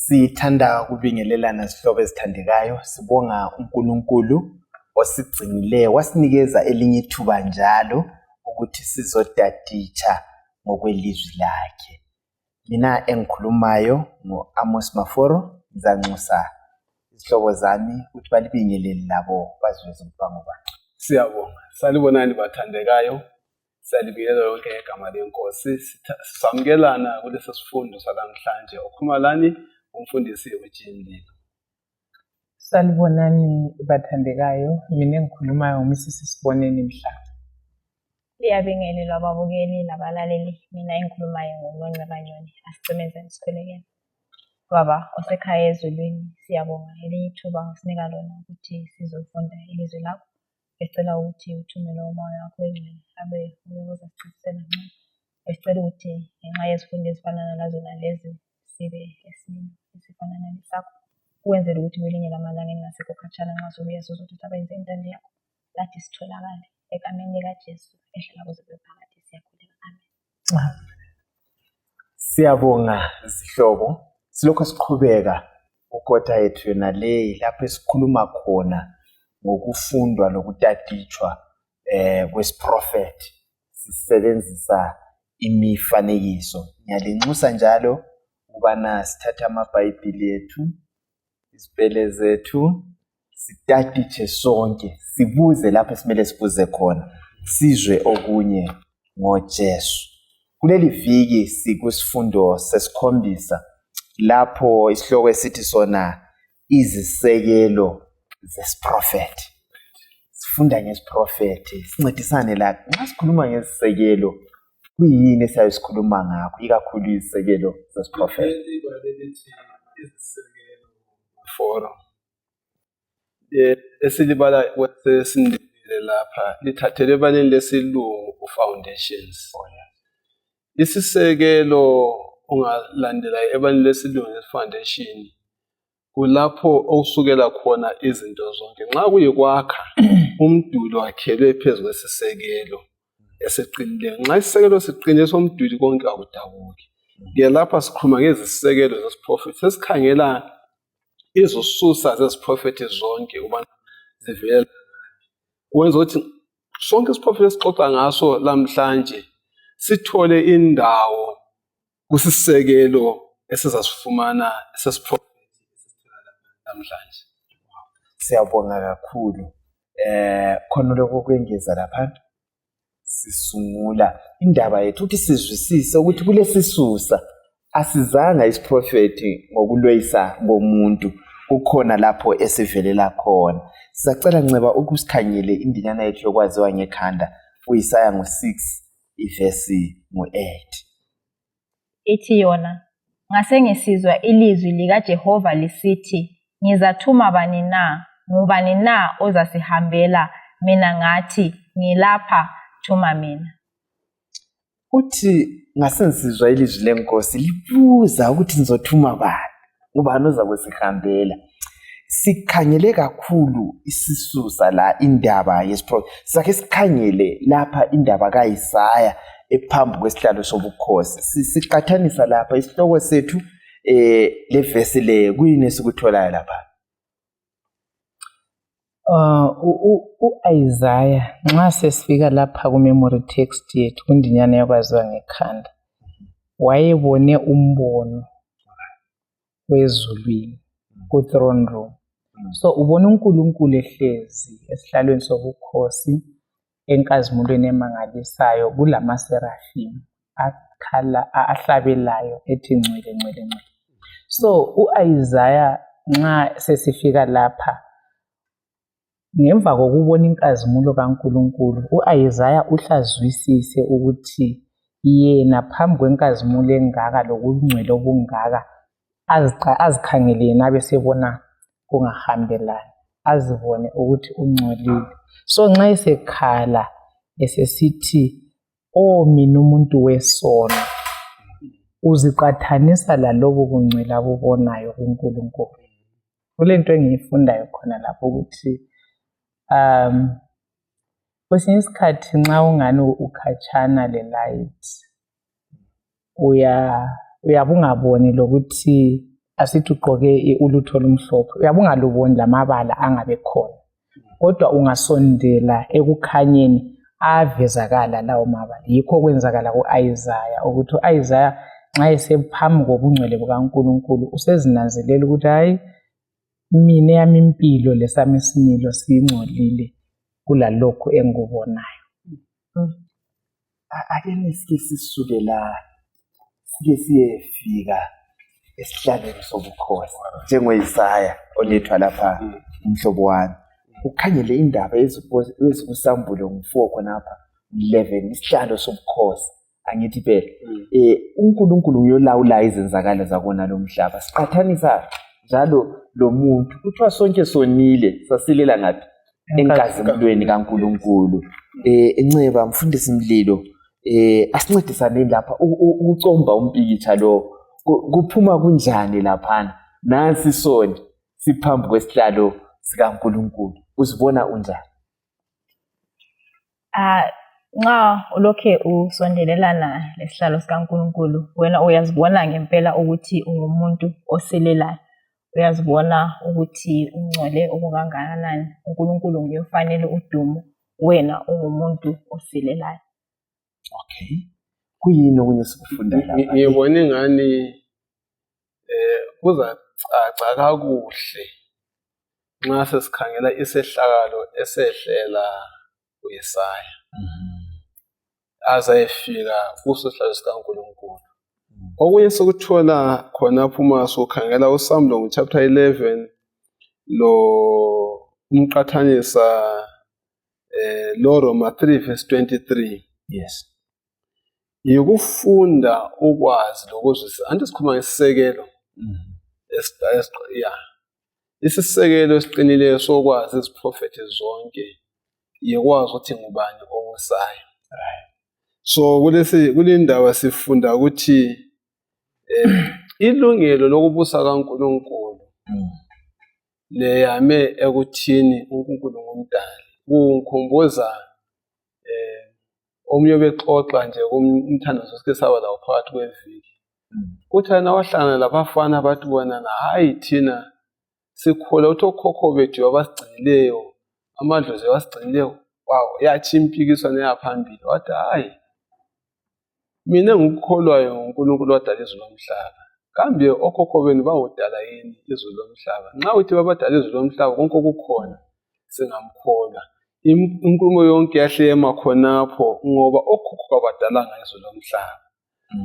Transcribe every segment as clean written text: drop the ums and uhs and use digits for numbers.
Sithanda ukubingelelana sihlobo ezithandekayo, sibonga uNkulunkulu osigcinileyo wasinikeza elinye ithuba njalo ukuthi sizodaditsha ngokwelizwi lakhe. Mina engikhulumayo ngo-Amos Maforo, ngizanxusa isihlobo zami ukuthi balibingelele labo bazweze ukubanga kwakhe. Siyabonga. Salibonani bathandekayo. Salibingelela lonke igama lenkosi. Sisamukelana kulesi sifundo salamhlanje. Ukhumalani umfundisi weJimlilo. Salibonani bathandekayo, mina engikhulumayo uMrs Siboneni Mhlanga. Liyabingelelwa ababukeli nabalaleli, mina engikhulumayo nguNonce Banyoni, asicimezeni sikhulekele. Baba osekhaya ezulwini, siyabonga elinye ithuba ngosinika lona ukuthi sizofunda ilizwi lakho. Esicela ukuthi uthumele umoya wakho oyingcwele abe uyoza sichasisela ngcono. Esicela ukuthi ngenxa yezifundo ezifana nalazo nalezi sibe esimeni esifana nalesakho. Ukwenzela ukuthi kwelinye lamalanga engasekho khatshana nxa sobuya sizothi abenze intando yakho. Lathi sitholakale egameni likaJesu ehlala kuze kube phakade, siyakhuleka. Amen. Siyabonga zihlobo, silokho siqhubeka ukota yethu yona le lapho esikhuluma khona ngokufundwa lokutaditshwa kwesiprofeti sisebenzisa imifanekiso. Ngiyalinxusa njalo ukubana sithatha amabhayibhili ethu, izipele zethu, sitaditshe sonke, sibuze lapho esimele sibuze khona, sizwe okunye ngoJesu. Kuleli viki sikwisifundo sesikhombisa lapho isihloko esithi sona izisekelo zesiprofeti. Sifunda ngesiprofeti, sincedisane la nxa sikhuluma ngezisekelo, kuyini esiyabe sikhuluma ngakho, ikakhulu izisekelo zesiprofeti. Esilibala kwesindile lapha lithathele ebaleni lesilungu foundations. Isisekelo ungalandela ebaleni lesilungu foundation kulapho okusukela khona izinto zonke. Nxa kuyikwakha umduli wakhelwe phezu kwesisekelo esiqinileyo. Nxa isisekelo siqinile somduli konke akudabuki. Lapha sikhuluma ngezisekelo zesiprofeti. Sesikhangela izosusa zesiprofeti zonke ubana zivela. Kwenza ukuthi sonke isiprofeti esixoxa ngaso lamhlanje sithole indawo kusisekelo esizasifumana sesiprofeti namhlanje. Siyabonga kakhulu. Khona lokho kwengeza lapha sisungula indaba yethu ukuthi sizwisise ukuthi kulesisusa asizanga isiprofeti ngokulweyisa komuntu, kukhona lapho esivelela khona. Sizacela nceba ukusikhangele indinyana yethu yokwaziwa ngekhanda kuIsaya ngo-6 ivesi ngo-8. Ithi yona, ngase ngisizwa ilizwi likaJehova lisithi, ngizathuma bani na, ngubani na ozasihambela, mina ngathi ngilapha, thuma mina. Uthi ngase ngisizwa ilizwi lenkosi libuza ukuthi nizothuma bani, ngubani oza kusihambela. Sikhangele kakhulu isisusa la indaba yesiprofeti. Sakhe sikhangele lapha indaba kaIsaya ephambi kwesihlalo sobukhosi. Siqathanisa lapha isihloko sethu levesi le kuyini esikutholayo lapha. U-Isaiah nxa sesifika lapha ku-memory text yethu kundinyana yakwaziwa ngekhanda, wayebone umbono wezulwini ku-throne room. So ubona uNkulunkulu ehlezi esihlalweni sobukhosi enkazimulweni emangalisayo kulama-seraphim ahlabelayo ethi ngcwele ngcwele ngcwele. So u-Isaiah nxa sesifika lapha ngemva kokubona inkazimulo kaNkulunkulu, u-Isaiah uhlazwisise ukuthi yena phambi kwenkazimulo engaka lokungcwele obungaka azikhangele yena abesebona kungahambelani, azibone ukuthi ungcolile. So nxa esekhala esesithi mina umuntu wesono, uziqathanisa lalobo kungcwele abubonayo kuNkulunkulu. Kulento engiyifundayo khona lapho ukuthi kwesinye isikhathi nxa ungani ukhatshana le-light uyabungaboni lokuthi asithi ugqoke ulutho olumhlophe uyabe ungaluboni lamabala angabe khona kodwa ungasondela ekukhanyeni avezakala lawo mabala. Yikho kwenzakala ku-Isaiah ukuthi u-Isaiah nxa esephambi kobungcwele bukaNkulunkulu usezinanzelela ukuthi hayi mina yami impilo lesami isimilo singcolile kulalokho engikubonayo. Ake sike sisuke la sike siyefika esihlalweni sobukhosi njengoIsaya olethwa lapha umhlobo wami. Ukhangele indaba ezikusambulo ngo-4 khonapha 11 isihlalo sobukhosi angithi phela uNkulunkulu uyolawula izenzakalo zakona lo mhlaba. Siqhathanisa njalo lo muntu kuthiwa sonke sonile sasilela ngathi enkazimulweni kaNkulunkulu. Enceba mfundisi Mlilo asincedisane lapha ukucomba umpikitsha lo kuphuma kunjani laphana nansi sona siphambi kwesihlalo sikaNkulunkulu uzibona unjani? Nxa ulokhe usondelelana lesihlalo sikaNkulunkulu wena uyazibona ngempela ukuthi ungumuntu osilelayo, uyazibona ukuthi ungcole okungangakanani, uNkulunkulu nguye ofanele udumo, wena ungumuntu osilelayo. Okay, kuyini okunye sikufunda lapha? Ngibona ingani kuzacaca kakuhle nxa sesikhangela isehlakalo esehlela uYesaya azayefika kuso isihlalo sikaNkulunkulu. Okunye sikuthola khonapho uma sokhangela uSamlo chapter 11 lo umqathanisa lo Roma 3 verse 23. Yes. Yikufunda ukwazi lokuzwisisa. Anti sikhuluma ngesisekelo. Isisekelo esiqinileyo sokwazi iziprofethi zonke yikwazi ukuthi ngubani obusayo. So kulendaba sifunda ukuthi ilungelo lokubusa kaNkulunkulu leyame ekuthini uNkulunkulu ngumdali. Kungikhumbuza omunye bexoxa nje kumthandazo sike saba lawo phakathi kweviki. Kuthi yena wahlangana labafana bathi bona hayi thina sikholwa ukuthi okhokho bethu abasigcinileyo amadlozi abasigcinileyo wow yathi impikiswano yaphambili. Wathi hayi mina ngikukholwayo uNkulunkulu wadala izulu lomhlaba. Kambe okhokho benu bawudala yini izulu lomhlaba? Nxa uthi babadala izulu lomhlaba konke okukhona singamkholwa. Inkulumo yonke yahlema khonapho ngoba okhokho abadalanga izulu lomhlaba.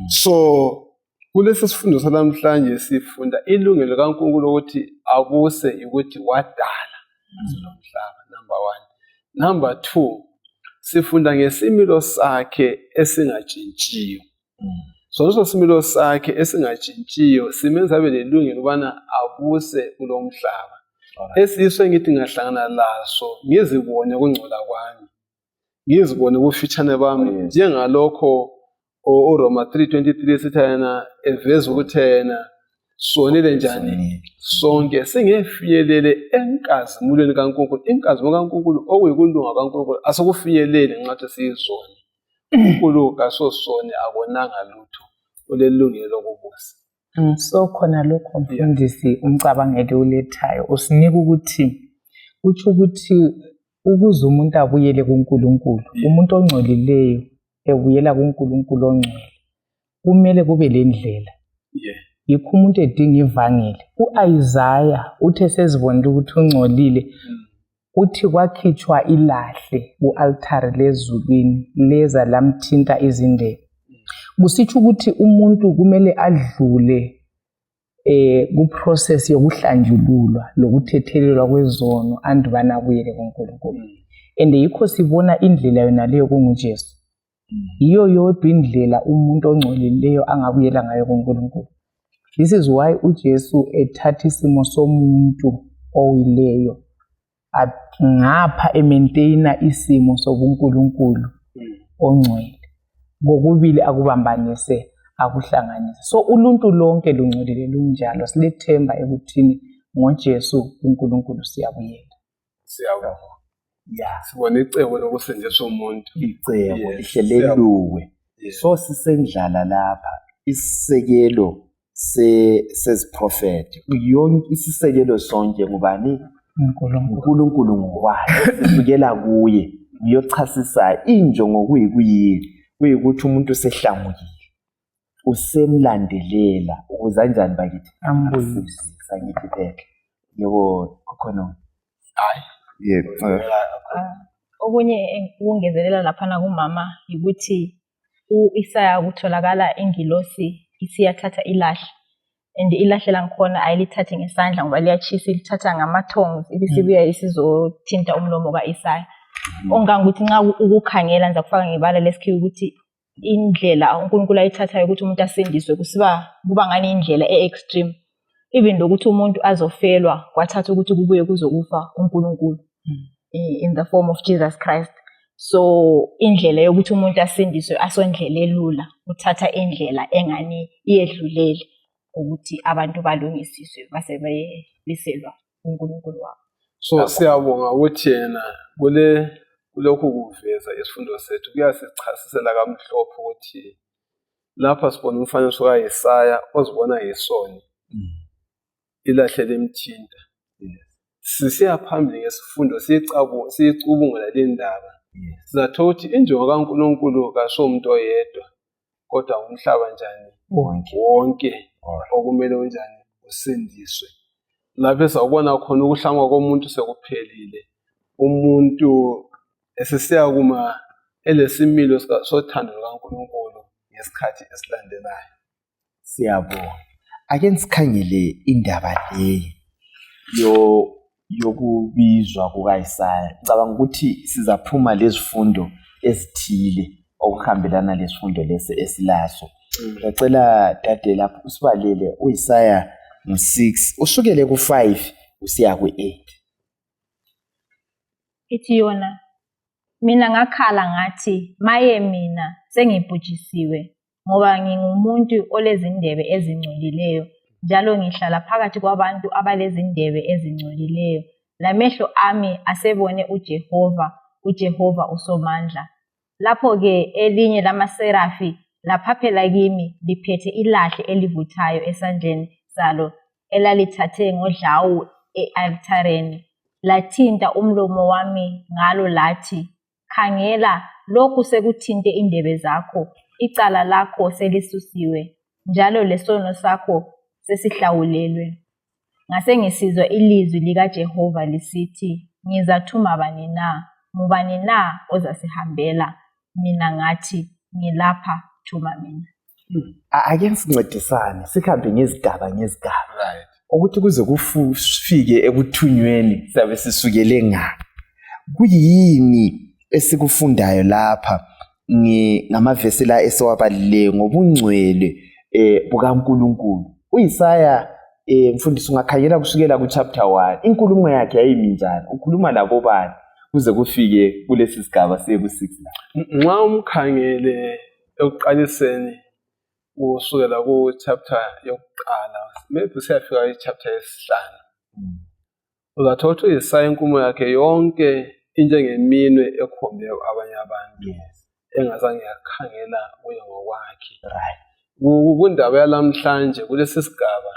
So kulesi sifundo salamhlanje sifunda ilungelo kaNkulunkulu ukuthi abuse ukuthi wadala izulu lomhlaba. Number 1. Number 2, sifunda ngesimilo sakhe esingatshintshiyo. So leso similo sakhe esingatshintshiyo simenza abe lelungelo ubana abuse kulo mhlaba. Esiswe ngithi ngahlangana laso ngizibone kungcola kwami, ngizibone ubufitshane bami njengalokho uRoma 3:23 sithi yena eveza ukuthi yena sonile njani sonke singefinyelele enkazimulweni kaNkulunkulu. Inkazimulo kaNkulunkulu okuyikulunga kaNkulunkulu asikufinyelele nxa siyizona. uNkulunkulu kasosone akonanga lutho olelungelo lokubusa. So khona lokho mfundisi umcabangelo ulethayo usinika ukuthi utsho ukuthi ukuze umuntu abuyele kuNkulunkulu, umuntu ongcolileyo ebuyela kuNkulunkulu ongcwele kumele kube lendlela. Yikho umuntu edinga ivangeli. U-Isaiah uthe sezibonile ukuthi ungcolile uthi kwakhitshwa ilahle ku-altare lezulwini leza lamthinta izindebe. Kusitsho ukuthi umuntu kumele adlule kuprocess yokuhlanjululwa lokuthethelelwa kwezono andubana abuyele kuNkulunkulu. And yikho sibona indlela yona leyo kunguJesu. Iyo yodwa indlela umuntu ongcolileyo angabuyela ngayo kuNkulunkulu. This is why uJesu ethatha isimo somuntu owileyo ngapha emaintaina isimo sobuNkulunkulu ongcwele. Ngokubili akubambanise akuhlanganise. So uluntu lonke lungcolile lunjalo silethemba ekuthini ngoJesu uNkulunkulu siyabuyela. Siyabonga. Sibona icebo lokusindisa umuntu. Icebo lihlelelwe. So sisendlala lapha isisekelo seziprofeti. Yonke isisekelo sonke ngubani? uNkulunkulu. uNkulunkulu ngokwakhe. Sisukela kuye ngiyochasisa injongo kuyikuthi umuntu usehlangukile, usemlandelela ukuze kanjani bakithi Ambuyise. ngithi phela yebo khona Hayi. yebo Okunye ukungezelela laphana kumama ukuthi u-Isaya kutholakala ingilosi isiyathatha ilahle, and ilahle langikhona ayilithathi ngesandla ngoba liyachisa, ilithatha ngama-tongs ibisibuya isizothinta umlomo ka-Isaya. Ongangukuthi nxa ukukhangela niza kufaka ngebala lesikhiwa ukuthi indlela uNkulunkulu ayithathayo ukuthi umuntu asindiswe kuba ngani indlela e-extreme, even lokuthi umuntu azofelwa kwathatha ukuthi kubuye kuzokufa uNkulunkulu in the form of Jesus Christ. So indlela yokuthi umuntu asindiswe asondlela elula uthatha indlela engani iyedlulele ukuthi abantu balungisiswe base beyiselwa uNkulunkulu wabo. So siyabonga ukuthi yena kulokhu kuveza isifundo sethu kuyasichasisela kamhlophe ukuthi lapha sibona umfanekiso kaYesaya ozibona yisoni ilahle lemthinta. Sisiya phambili ngesifundo siyicubungula le ndaba. Sizathola ukuthi injongo kaNkulunkulu kasomuntu oyedwa kodwa umhlaba njani wonke okumele unjani usindiswe. Lapho sawubona khona ukuhlangwa komuntu sekuphelile, umuntu esesiya kuma elesimilo sothando lukaNkulunkulu ngesikhathi esilandelayo. Siyabonga. Ake sikhangele indaba leyi yokubizwa kukaYesaya. Ngicabanga ukuthi sizaphuma lezifundo ezithile okuhambelana lesifundo lesi esilaso. Ngicela dade lapho usibalele uYesaya 6 usukele ku5 usiya ku8. Ithi yona, mina ngakhala ngathi maye mina sengibhujisiwe ngoba ngingumuntu olezindebe ezingcolileyo njalo ngihlala phakathi kwabantu abalezindebe ezingcolileyo. Lamehlo ami asebone uJehova uSomandla. Lapho-ke elinye lamaserafi laphaphela kimi liphethe ilahle elivuthayo esandleni salo elalithathe ngodlawu e-altareni. Lathinta umlomo wami ngalo lathi, khangela, lokhu sekuthinte indebe zakho, icala lakho selisusiwe, njalo lesono sakho sesihlawulelwe. Ngase ngisizwa ilizwi likaJehova lisithi, ngizathuma bani na? Ngubani na ozasihambela? Mina ngathi, ngilapha, thuma mina. Ake sincedisane sikhambe ngezigaba. Right. Ukuthi kuze kufike ekuthunyweni sabe sisukele ngapha. Kuyini esikufundayo lapha ngamavesi la esiwabalileyo ngobungcwele bukaNkulunkulu? uYesaya mfundisi ungakhangela kusukela ku-chapter 1 inkulumo yakhe yayimi njani? Ukhuluma labo bani kuze kufike kulesi sigaba siye ku6 la? Nxa umkhangele ekuqaliseni usukela ku-chapter yokuqala maybe siyafika i-chapter yesihlanu, uzathola ukuthi uYesaya inkulumo yakhe yonke injengeminwe ekhombe abanye abantu engazange yakhangela kuye ngokwakhe. Right. Kundaba yalamhlanje kulesi sigaba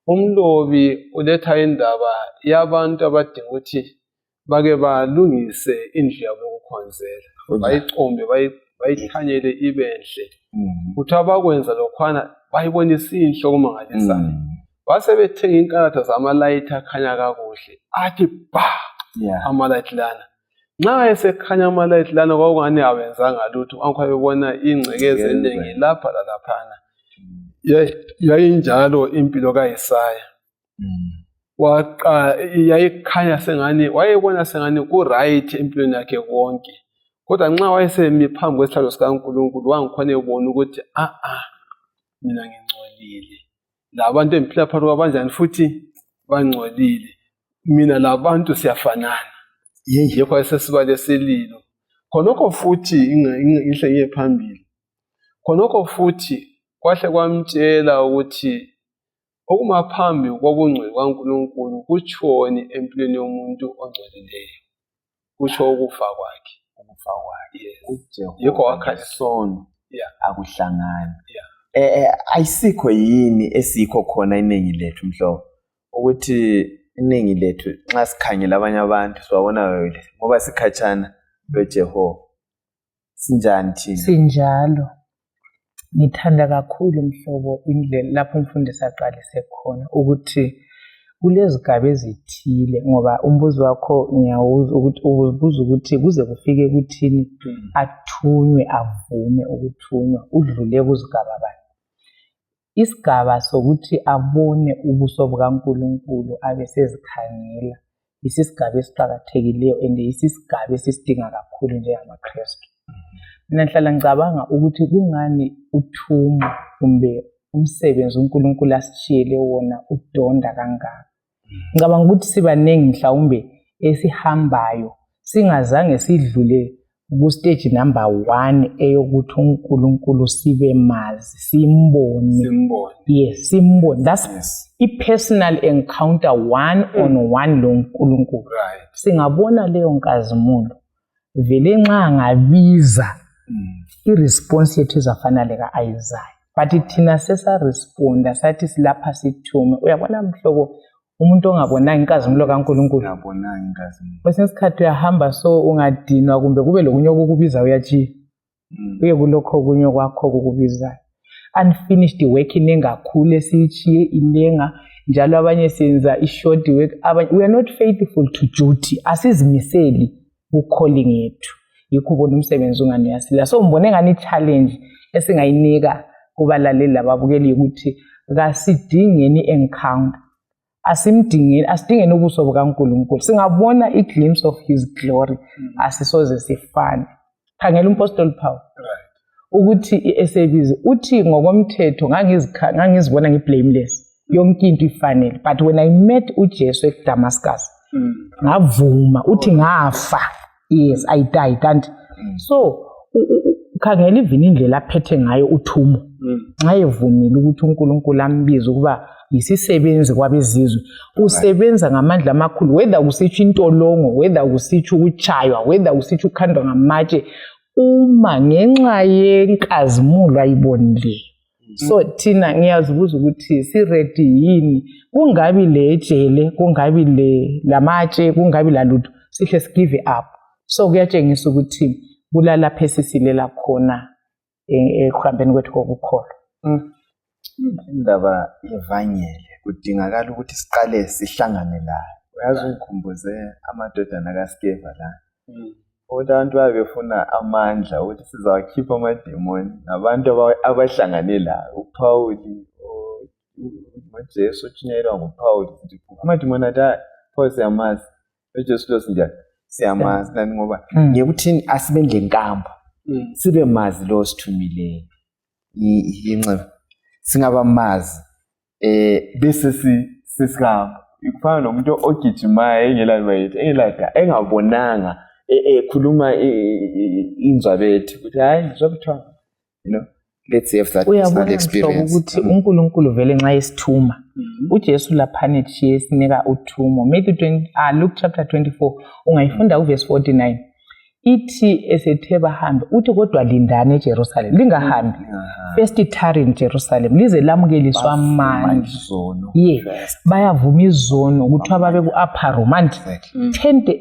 umlobi uletha indaba yabantu abadinga ukuthi bake balungise indlu yabo yokukhonzela, bayicombe bayithanyele ibenhle. Kuthi abakwenza lokhwana bayibonisa inhle okumangalisayo. Base bethenga inkalatha zamalayithi akhanya kakuhle athi ba amalayithi lana. Nxa esekhanya amalayithi lana kwakungani awenzanga lutho, angakho bebona ingcekezi eningi lapha lalaphana. Yayinjalo impilo kaYesaya. Yayikhanya sengani wayebona sengani ku-right empilweni yakhe konke. Kodwa nxa wayesemi phambi kwesihlalo sikaNkulunkulu wangikhona ebona ukuthi mina ngingcolile. Labantu engiphila phakathi kwabanjani futhi bangcolile. Mina labantu siyafanana. Yikho esesiba lesililo. Khonokho futhi inhle ngiye phambili. Khonokho futhi kwahle kwamtshela ukuthi okumaphambi kobungcwele kaNkulunkulu kutshoni empilweni yomuntu ongcolileyo. Kutsho ukufa kwakhe. Yikho wakha isono akuhlangani. ayisikho yini esikho khona iningi lethu mhlobo ukuthi iningi lethu nxa sikhangela abanye abantu sibabona ngoba sikhatshana loJehova sinjani thina sinjalo. Ngithanda kakhulu mhlobo indlela lapho umfundisi aqalise khona ukuthi kulezigaba ezithile ngoba umbuzo wakho ngiyawuzwa ukuthi ubuza ukuthi kuze kufike kuthini athunywe avume ukuthunywa udlule kuzigaba bani. Isigaba sokuthi abone ubuso bukaNkulunkulu abe sezikhangela isisigaba esiqhakathekileyo and isisigaba esisidinga kakhulu njengamaKristu. Mina ngihlala ngicabanga ukuthi kungani uthumo kumbe umsebenzi uNkulunkulu asishiyele wona udonda kangaka. Ngicabanga ukuthi sibaningi mhlawumbe esihambayo singazange sidlule ku stage number 1 eyokuthi uNkulunkulu sibe mazi simbone. Yes, simbone. That's a personal encounter one on one lo uNkulunkulu. Singabona leyo nkazimulo vele nxa ngabiza i-response yethu izafana ka-Isaiah. But thina sesa-responda sathi silapha sithume. Uyabona mhlobo umuntu ongabonanga inkazimulo kaNkulunkulu. Kwesinye isikhathi uyahamba so ungadinwa kumbe kube lokunye okukubiza uyatshiya. Kuye kulokho okunye kwakho kukubizayo. Unfinished work inengakhulu esiyitshiye ilenga njalo abanye senza i-short work. We are not faithful to duty. Asizimiseli ku-calling yethu. Yikho ubona umsebenzi unganiyasila. So ngibone ngani i-challenge esingayinika kubalaleli lababukeli ukuthi kasidingeni encounter. Asidingeni ubuso bukaNkulunkulu. Singabona i-glimpse of his glory asisoze sifane. Khangela umpostoli Paul. Ukuthi i-SABs uthi ngokomthetho ngangizibona ngi-blameless. Yonke into ifanele. But when I met uJesu eDamascus, ngavuma uthi ngafa. Yes, I died. And so khangela ivini indlela aphethe ngayo uthumo. Ngayevumile ukuthi uNkulunkulu ambize ukuba yisisebenzi kwabezizwe. Usebenza ngamandla amakhulu, whether kusitsho intolongo, whether kusitsho ukuchaywa, whether kusitsho ukhandwa ngamatshe, uma ngenxa yenkazimulo ayibonile. So thina ngiyazibuza ukuthi si ready yini kungabi lejele, kungabi lamatshe, kungabi lalutho, sihle sigive up. So kuyatshengisa ukuthi kulalapha esisilela khona ekuhambeni kwethu kokukholwa. Indaba yevangeli kudingakala ukuthi siqale sihlangane layo. Uyazi ungikhumbuze amadodana kaSkeva la. Ukuthi abantu babefuna amandla ukuthi sizawakhipha amademoni nabantu abahlangane layo. uPauli uJesu utshinyelwa nguPauli ukuthi amademoni athi Paul siyamazi uJesu lo sinjani siyamazi nani ngoba ngekuthini asibendle nkambo sibe mazi lo sithumileyo yinxeba singabamazi bese sisihamba ikufana nomuntu ogijimayo engabonanga ekhuluma inzwa bethu ukuthi hayi ngizokuthola let's have that experience. Ukuthi uNkulunkulu vele nxa esithuma uJesu laphana ethi sinika uthumo Luke chapter 24 ungayifunda uverse 49 ithi esethe bahambe uthi kodwa lindani eJerusalem lingahambi first tarry in Jerusalem lize lamukeliswa amandla bayavuma izono ukuthi ababe ku-upper room and tente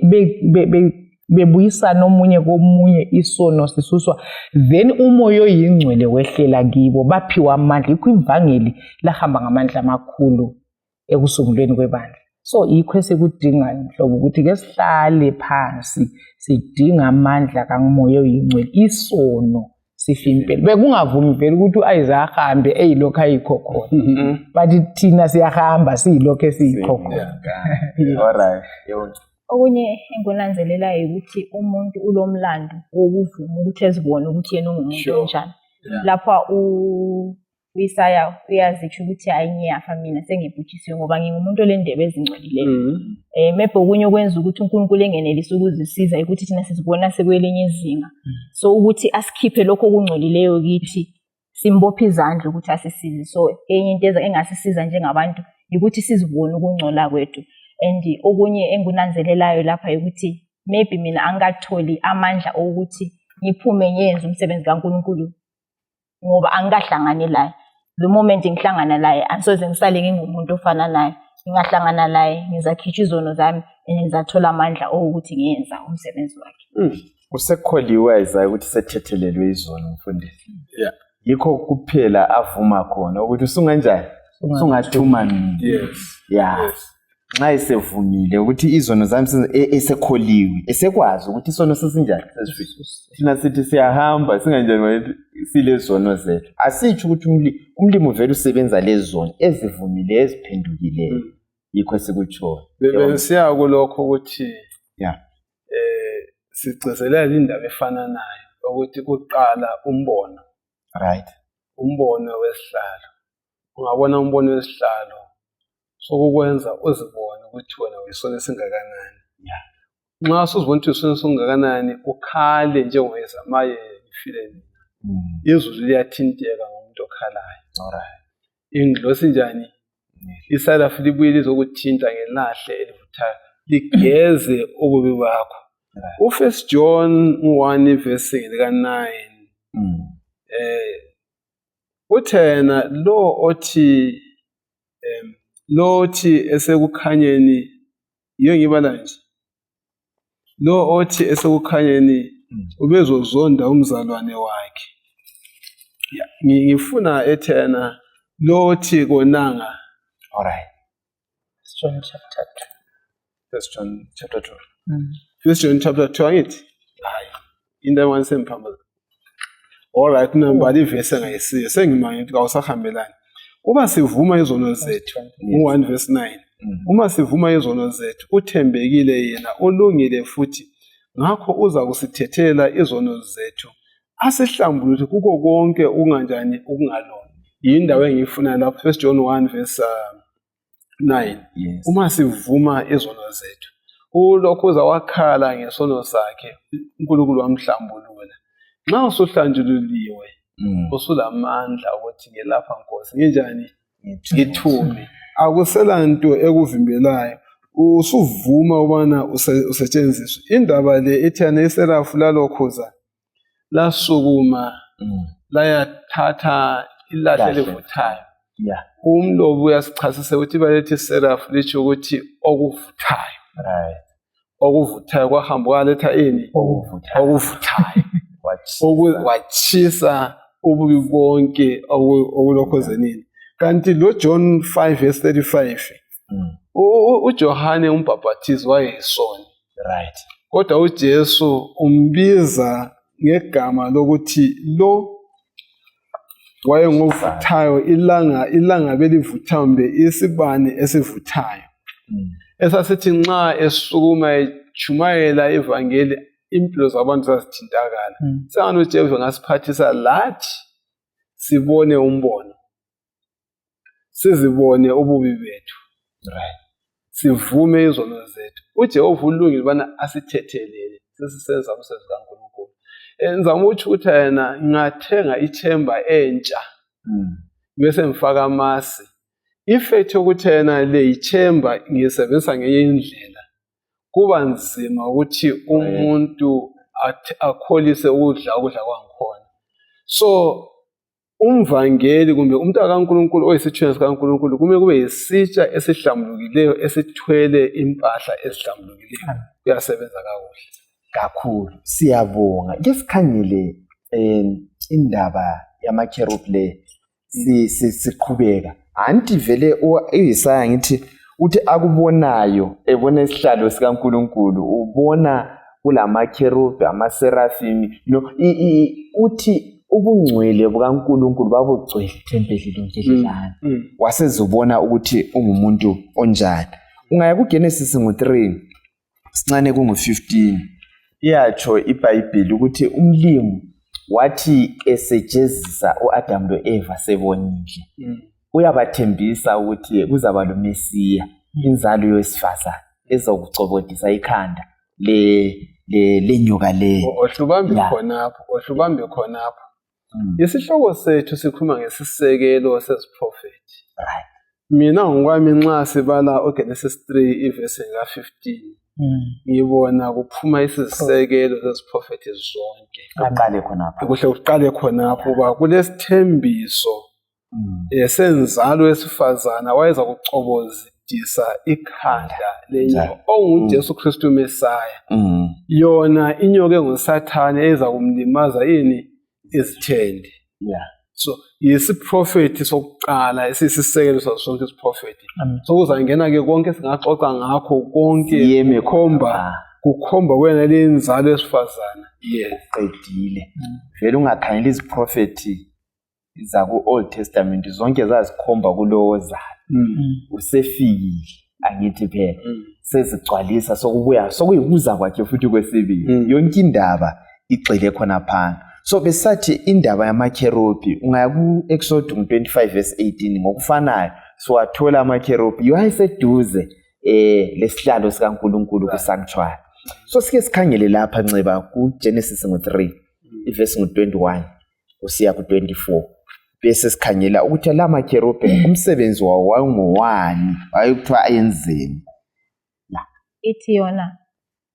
bebuyisana omunye komunye isono sisuswa then umoya oyingcwele wehlela kibo baphiwa amandla ikho ivangeli lahamba ngamandla amakhulu ekusungulweni kwebandla. So ikho esikudinga mhlobo ukuthi ke sihlale phansi sidinga amandla kamoya oyingcwele isono sifimpela bekungavumi vele ukuthi uIsaiah ahambe eyilokho ayikho khona but thina siyahamba siyilokho esiyikho khona. Alright. Okunye engunanzelelayo ukuthi umuntu ulomlando wokuvuma ukuthi ezibone ukuthi yena ungumuntu onjani. Lapha uIsaiah uyazitsho ukuthi hayi ngiyafa mina sengibhujisiwe ngoba ngingumuntu olendebe ezingcwelileyo. Maybe okunye okwenza ukuthi uNkulunkulu engenelisi ukuzisiza ukuthi thina sizibona sekwelinye izinga. So ukuthi asikhiphe lokho okungcolileyo kithi simbophe izandla ukuthi asisize. So enye into engasisiza njengabantu ukuthi sizibone ukungcola kwethu. And okunye engunanzelelayo lapha ukuthi maybe mina angatholi amandla ukuthi ngiphume ngiyenze umsebenzi kaNkulunkulu ngoba angikahlangane laye. the moment ngihlangana naye angisoze ngisale ngingumuntu ofana naye. Ngingahlangana naye ngizakhipha izono zami ngizathola amandla okuthi ngiyenza umsebenzi wakhe. Usekholiwe Isaiah ukuthi sethethelelwe izono mfundisi. Yeah. Yikho kuphela avuma khona ukuthi usunganjani? Usungathuma mina. Yes. Yeah. Yes. Nxa esevumile ukuthi izono zami esekholiwe, esekwazi ukuthi isono sesinjani sesifile. Thina sithi siyahamba singanjani silezono zethu. Asitsho ukuthi umlimi uvela usebenza lezono ezivumile eziphendukileyo. Yikho sikutsho. Besiya kulokho ukuthi yeah. Sigcizelela indaba efana nayo ukuthi kuqala umbono. Right. Umbono wesihlalo. Ungabona umbono wesihlalo sokukwenza uzibone ukuthi wena uyisona esingakanani. Yeah. Nxa usuzibona ukuthi uyisona esingakanani ukhale njengoyeza maye ngifile mina. Izulu liyathinteka ngomuntu okhalayo. Alright. Inglosi njani? Isalafu libuye lizokuthinta ngelahle elivuthayo ligeze ububi bakho. U1 John 1 verse lika 9. Uthena lo othi esekukhanyeni iyo ngibala nje. Lo othi esekukhanyeni ubezozonda umzalwane wakhe. Ngifuna ethena lo othi konanga. Alright. John chapter 2. 1 John chapter 2. 1 John chapter 2 angithi? Hayi. Into wansemphamba. Alright, namba ivesi engayisiyo sengimanye ukuthi awusahambelani. Uma sivuma izono zethu, 1 verse 9. Uma sivuma izono zethu, uthembekile yena, ulungile futhi. Ngakho uza kusithethela izono zethu. Asihlambulule kuko konke ukunganjani ukungalona. Yindawo engiyifuna lapho 1 John 1 verse 9. Yes. Uma sivuma izono zethu, ulokhu uzawakhala ngesono sakhe, uNkulunkulu wamhlambulula. Nxa usuhlanjululiwe, usulamandla ukuthi ngelapha Nkosi nginjani ngithume. Akusela nto ekuvimbelayo. Usuvuma ubana usetshenziswe. Indaba le ethana iserafu lalokhuza lasukuma layathatha ilahle livuthayo. Yeah. Umlobo uyasichasisa ukuthi balethi serafu lithi ukuthi okuvuthayo. Right. Okuvuthayo kwahamba kwaletha ini? Okuvuthayo. Wachisa ububi bonke okulokhozenini. Kanti lo John 5 verse 35. uJohane umbhaphathizi wayeyisoni. Right. Kodwa uJesu umbiza ngegama lokuthi lo wayenguvuthayo ilanga belivuthayo mbe isibane esivuthayo. Esasithi nxa esukuma echumayela ivangeli impilo zabantu zazithintakala. Sangani uJesu ngasiphathisa lathi sibone umbono. Sizibone ububi bethu. Right. Sivume izono zethu. uJehova ulungile bana asithethelele sesisenza umsebenzi kaNkulunkulu. Ngizama ukuthi yena ngathenga ichember entsha. Bese ngifaka amasi. Ifethe ukuthi yena le ichember ngisebenzisa ngenye indlela. Kuba nzima ukuthi umuntu akholise ukudla kwangikhona. So umvangeli kumbe umuntu kaNkulunkulu oyisithunzi kaNkulunkulu kumele kube yisitsha esihlambulukileyo esithwele impahla ezihlambulukileyo. Kuyasebenza kakhulu. Siyabonga. Ke sikhangele indaba yamakherubhi le siqhubeka. Anti vele uIsaya ngithi uthi akubonayo ebona isihlalo sikaNkulunkulu ubona kulamakherubhi amaseraphimi uthi ubungcwele bukaNkulunkulu babugcwele ithempeli lonke lidlana. Wasezubona ukuthi ungumuntu onjani. Ungaya kuGenesis 3 sincane kungu15 iyatsho iBhayibheli ukuthi umlimi wathi esejezisa uAdam loEva sebonile. Uyabathembisa ukuthi kuzaba loMesiya, inzalo yowesifazane ezokucobodisa ikhanda lenyoka le. Ohlubambe khonapho. Isihloko sethu sikhuluma ngesisekelo sesiprofeti. Right. Mina ngokwami nxa sibala uGenesis 3 ivesi ka15 ngibona kuphuma isisekelo sesiprofeti zonke. Aqale khonapho. Kuhle uqale khonapho kuba kulesithembiso senzalo wesifazana wayeza kucobozisa ikhanda lenyoka onguJesu Kristu Mesaya. Yona inyoka enguSathane eza kumlimaza yini izithende. So yisiprofethi sokuqala esisisekelo saso sonke isiprofethi. So uzangena ke konke singaxoxa ngakho konke kukhomba wena lenzalo yesifazana. Qedile vele ungakhangela iziprofethi zaku Old Testament zonke zazikhomba kulowo zalo. Usefikile angithi phela sezigcwalisa sokuyikuza kwakhe futhi kwesibili. Yonke indaba igxile khona phana. So besathi indaba yamakherubi ungaya ku Exodus 25:18 ngokufanayo siwathola amakherubi yayiseduze lesihlalo sikaNkulunkulu ku sanctuary. So sike sikhangele lapha Nceba ku Genesis 3 iverse 21 usiya ku 24 bese sikhangela ukuthi la makherubi umsebenzi wawo wayengowani ayekuthiwa ayenzeni. Ithi yona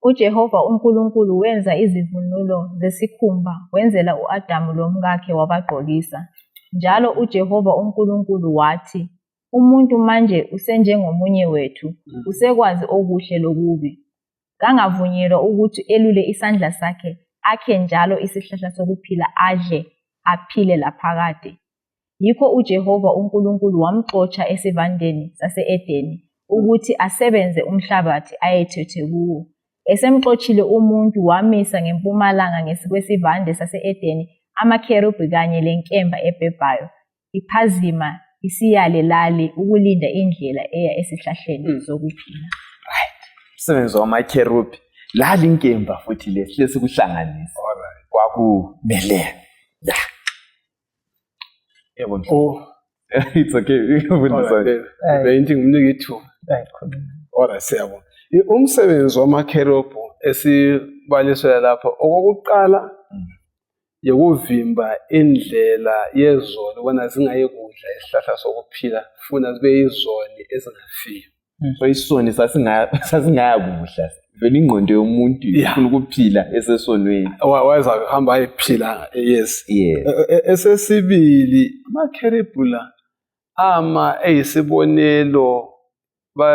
uJehova uNkulunkulu wenza izivunulo zesikhumba wenzela uAdamu lomkakhe wabagqokisa. Njalo uJehova uNkulunkulu wathi, umuntu manje usenjengomunye wethu, usekwazi okuhle lokubi. Kangavunyelwa ukuthi elule isandla sakhe, akhe njalo isihlahla sokuphila adle, aphile laphakade. Yikho uJehova uNkulunkulu wamxotsha esivandeni sase-Edeni ukuthi asebenze umhlabathi ayethethe kuwo. Esemxotshile umuntu wamisa ngempumalanga ngekwesivande sase-Edeni amakherubi kanye lenkemba ebhebhayo, iphazima isiyale lali ukulinda indlela eya esihlahleni sokuphila. Umsebenzi wamakherubi lali inkemba futhi lesihle sikuhlanganisa. Kwakumele. It's okay. Beyinto ngimnika ithuba. Ora siyabona. Umsebenzi wamakherubi esibalisela lapha okokuqala yokuvimba indlela yezoni bona zingaye kudla isihlahla sokuphila funa zibe yizoni ezingafiki. So isoni sasingaya kudla vele ingqondo yomuntu ifuna ukuphila esesonweni. Waza hamba ayiphila esesibili amakherubi la eyisibonelo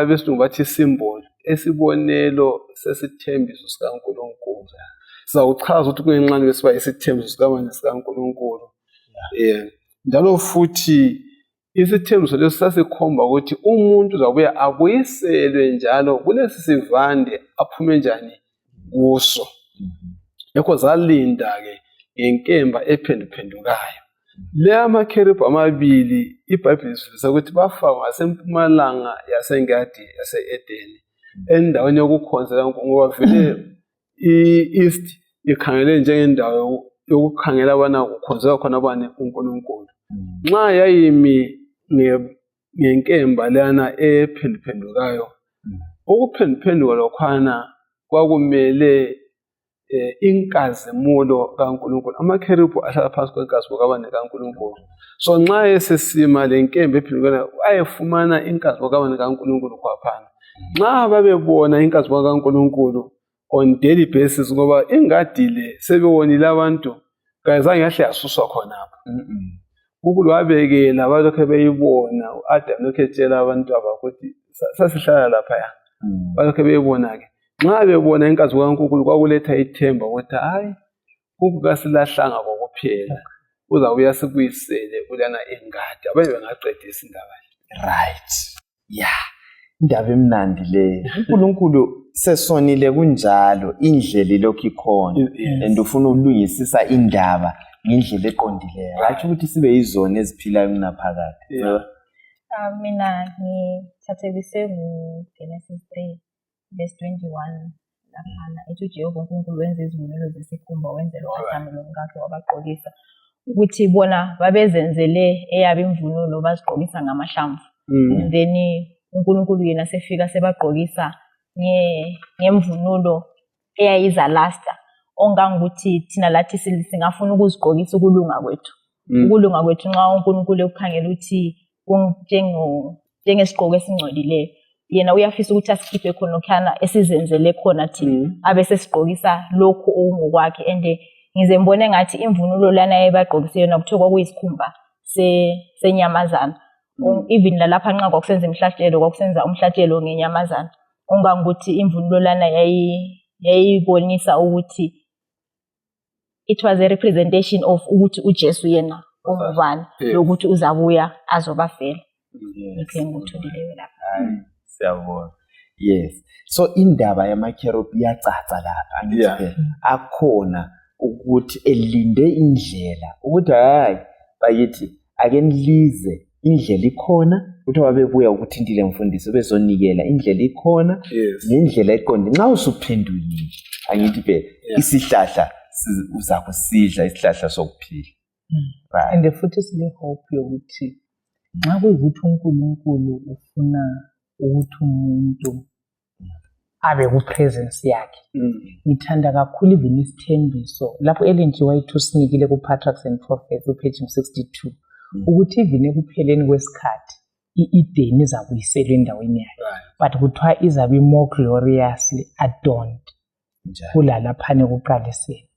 besilungu bathi symbol esibonelo sesithembiso sikaNkulunkulu. Sizawuchaza ukuthi kuyincane besiba isithembiso sikaNkulunkulu. Njalo futhi isithembiso leso sasikhomba ukuthi umuntu uzabuya abuyiselwe njalo kulesi sivande aphume njani kuso. Yekho zalinda ke ngenkemba ephenduphendukayo. Le amakherubi amabili iBhayibheli lisifundisa ukuthi bafakwa ngasempumalanga yasengadi yase-Edeni endaweni yokukhonzela ngoba vele i-East ikhangele njengendawo yokukhangela abana kukhonzelwa khona abane uNkulunkulu. Nxa yayimi ngenkemba lana ephenduphendukayo ukuphenduphenduka lokhwana kwakumele inkazimulo kaNkulunkulu. Amakherubi ahlala phansi kwenkazimulo kabani kaNkulunkulu. So nxa esesima lenkemba ephendukayo ayefumana inkazimulo kabani kaNkulunkulu khwaphana. Nxa babebona inkazimulo kaNkulunkulu on daily basis ngoba ingadi le sebewonile abantu kayizange yahle yasuswa khonapho. uNkulunkulu wabekela balokhe beyibona uAdamu lokhe etshela abantu abakuthi sasihlala lapha ya. Balokhe beyibona ke. Nxa bebona inkazimulo kaNkulunkulu kwakuletha ithemba ukuthi hayi ukasilahlanga kokuphela. Uzabuya sikuyisele kulana ingadi abaye bengaqedisa indaba. Right. Indaba emnandi le. uNkulunkulu sesonile kunjalo indlela lokho ikhona and ufuna ukulungisisa indaba ngendlela eqondileyo. Rathi ukuthi sibe yizona eziphilayo kunaphakade. Mina ngithathekise Genesis 3 verse 21 laphana ethi uJehova uNkulunkulu wenza izivunulo zesikhumba wenzela uAdamu lomkakhe wabagqokisa ukuthi bona babezenzele eyabo imvunulo bazigqokisa ngamahlamvu. Then uNkulunkulu yena sefika sebagqokisa ngemvunulo eyayiza lasta ongangukuthi thina lathi singafuna ukuzigqokisa ukulunga kwethu. Ukulunga kwethu nxa uNkulunkulu ukukhangela ukuthi njengesigqoko esingcolileyo yena uyafisa ukuthi asikhiphe khona khana esizenzele khona thina abe sesigqokisa lokho okungokwakhe. And ngize ngibone ngathi imvunulo lana ayebagqokise yona kuthiwa kwakuyisikhumba senyamazana. Even lalapha nxa kwakusenza imhlatshelo kwakusenza umhlatshelo ngenyamazana. Ungangukuthi imvunulo lana yayibonisa ukuthi it was a representation of ukuthi uJesu yena ongubani lokuthi uzabuya azobafela. Yikho ngikuthulileyo lapha. Siyabona. Yes. So indaba yamakherubhi iyacaca lapha angithi akhona ukuthi elinde indlela ukuthi hayi bayithi ake nilize indlela ikhona ukuthi wabebuya ukuthintile mfundisi bezonikela indlela ikhona nendlela eqonde nxa usuphendulile angithi phela isihlahla uza kusidla isihlahla sokuphila. And futhi sile hope yokuthi nxa kuyikuthi uNkulunkulu ufuna ukuthi umuntu abe ku-presence yakhe. Ngithanda kakhulu even isithembiso lapho Ellen G. White usinikile ku-Patriarchs and Prophets upage 62 ukuthi even ekupheleni kwesikhathi i-Eden izabuyiselwa endaweni yayo but kuthiwa izabe more gloriously adorned kulalaphana ekuqaliseni.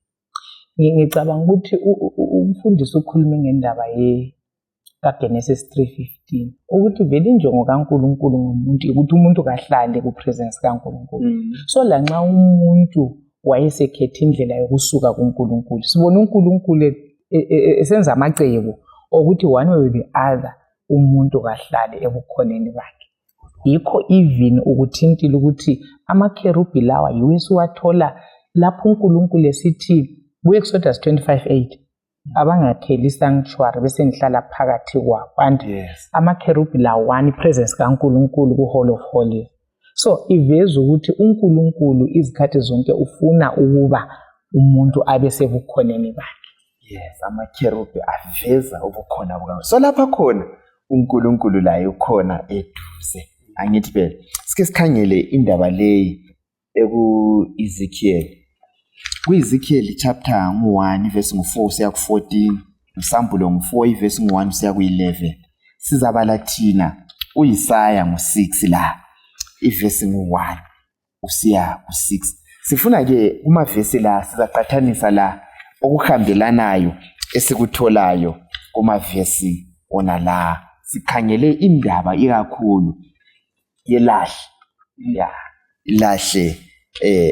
Ngicabanga ukuthi umfundisi ukhulume ngendaba kaGenesis 3:15 ukuthi vele injongo kaNkulunkulu ngomuntu ukuthi umuntu kahlale ku-presence kaNkulunkulu. So lanxa umuntu wayesekhetha indlela yokusuka kuNkulunkulu sibona uNkulunkulu esenza amacebo ukuthi one way or the other umuntu kahlale ebukhoneni bakhe. Yikho even ukuthintile ukuthi amakherubhi lawa yiwo esiwathola lapho uNkulunkulu esithi ku-Exodus 25:8 abangakheli sanctuary bese ngihlala phakathi kwabo and amakherubhi lawa presence kaNkulunkulu ku-Hall of Holies. So iveza ukuthi uNkulunkulu izikhathi zonke ufuna ukuba umuntu abe sebukhoneni bakhe. Yes, amakherubhi aveza ubukhona bukaNkulunkulu. So lapha khona uNkulunkulu laye ukhona eduze. Angithi phela sike sikhangele indaba leyi eku-Ezekiel. Ku-Ezekiel chapter 1 verse 4 siya ku-14, uSambulo 4 verse 1 siya ku-11. Sizabala thina uIsaya 6 la iverse 1 usiya ku-6. Sifuna ke uma verse la sizaqhathanisa la okuhambelanayo esikutholayo kuma verse ona la. Sikhangele indaba ikakhulu yelahle ilahle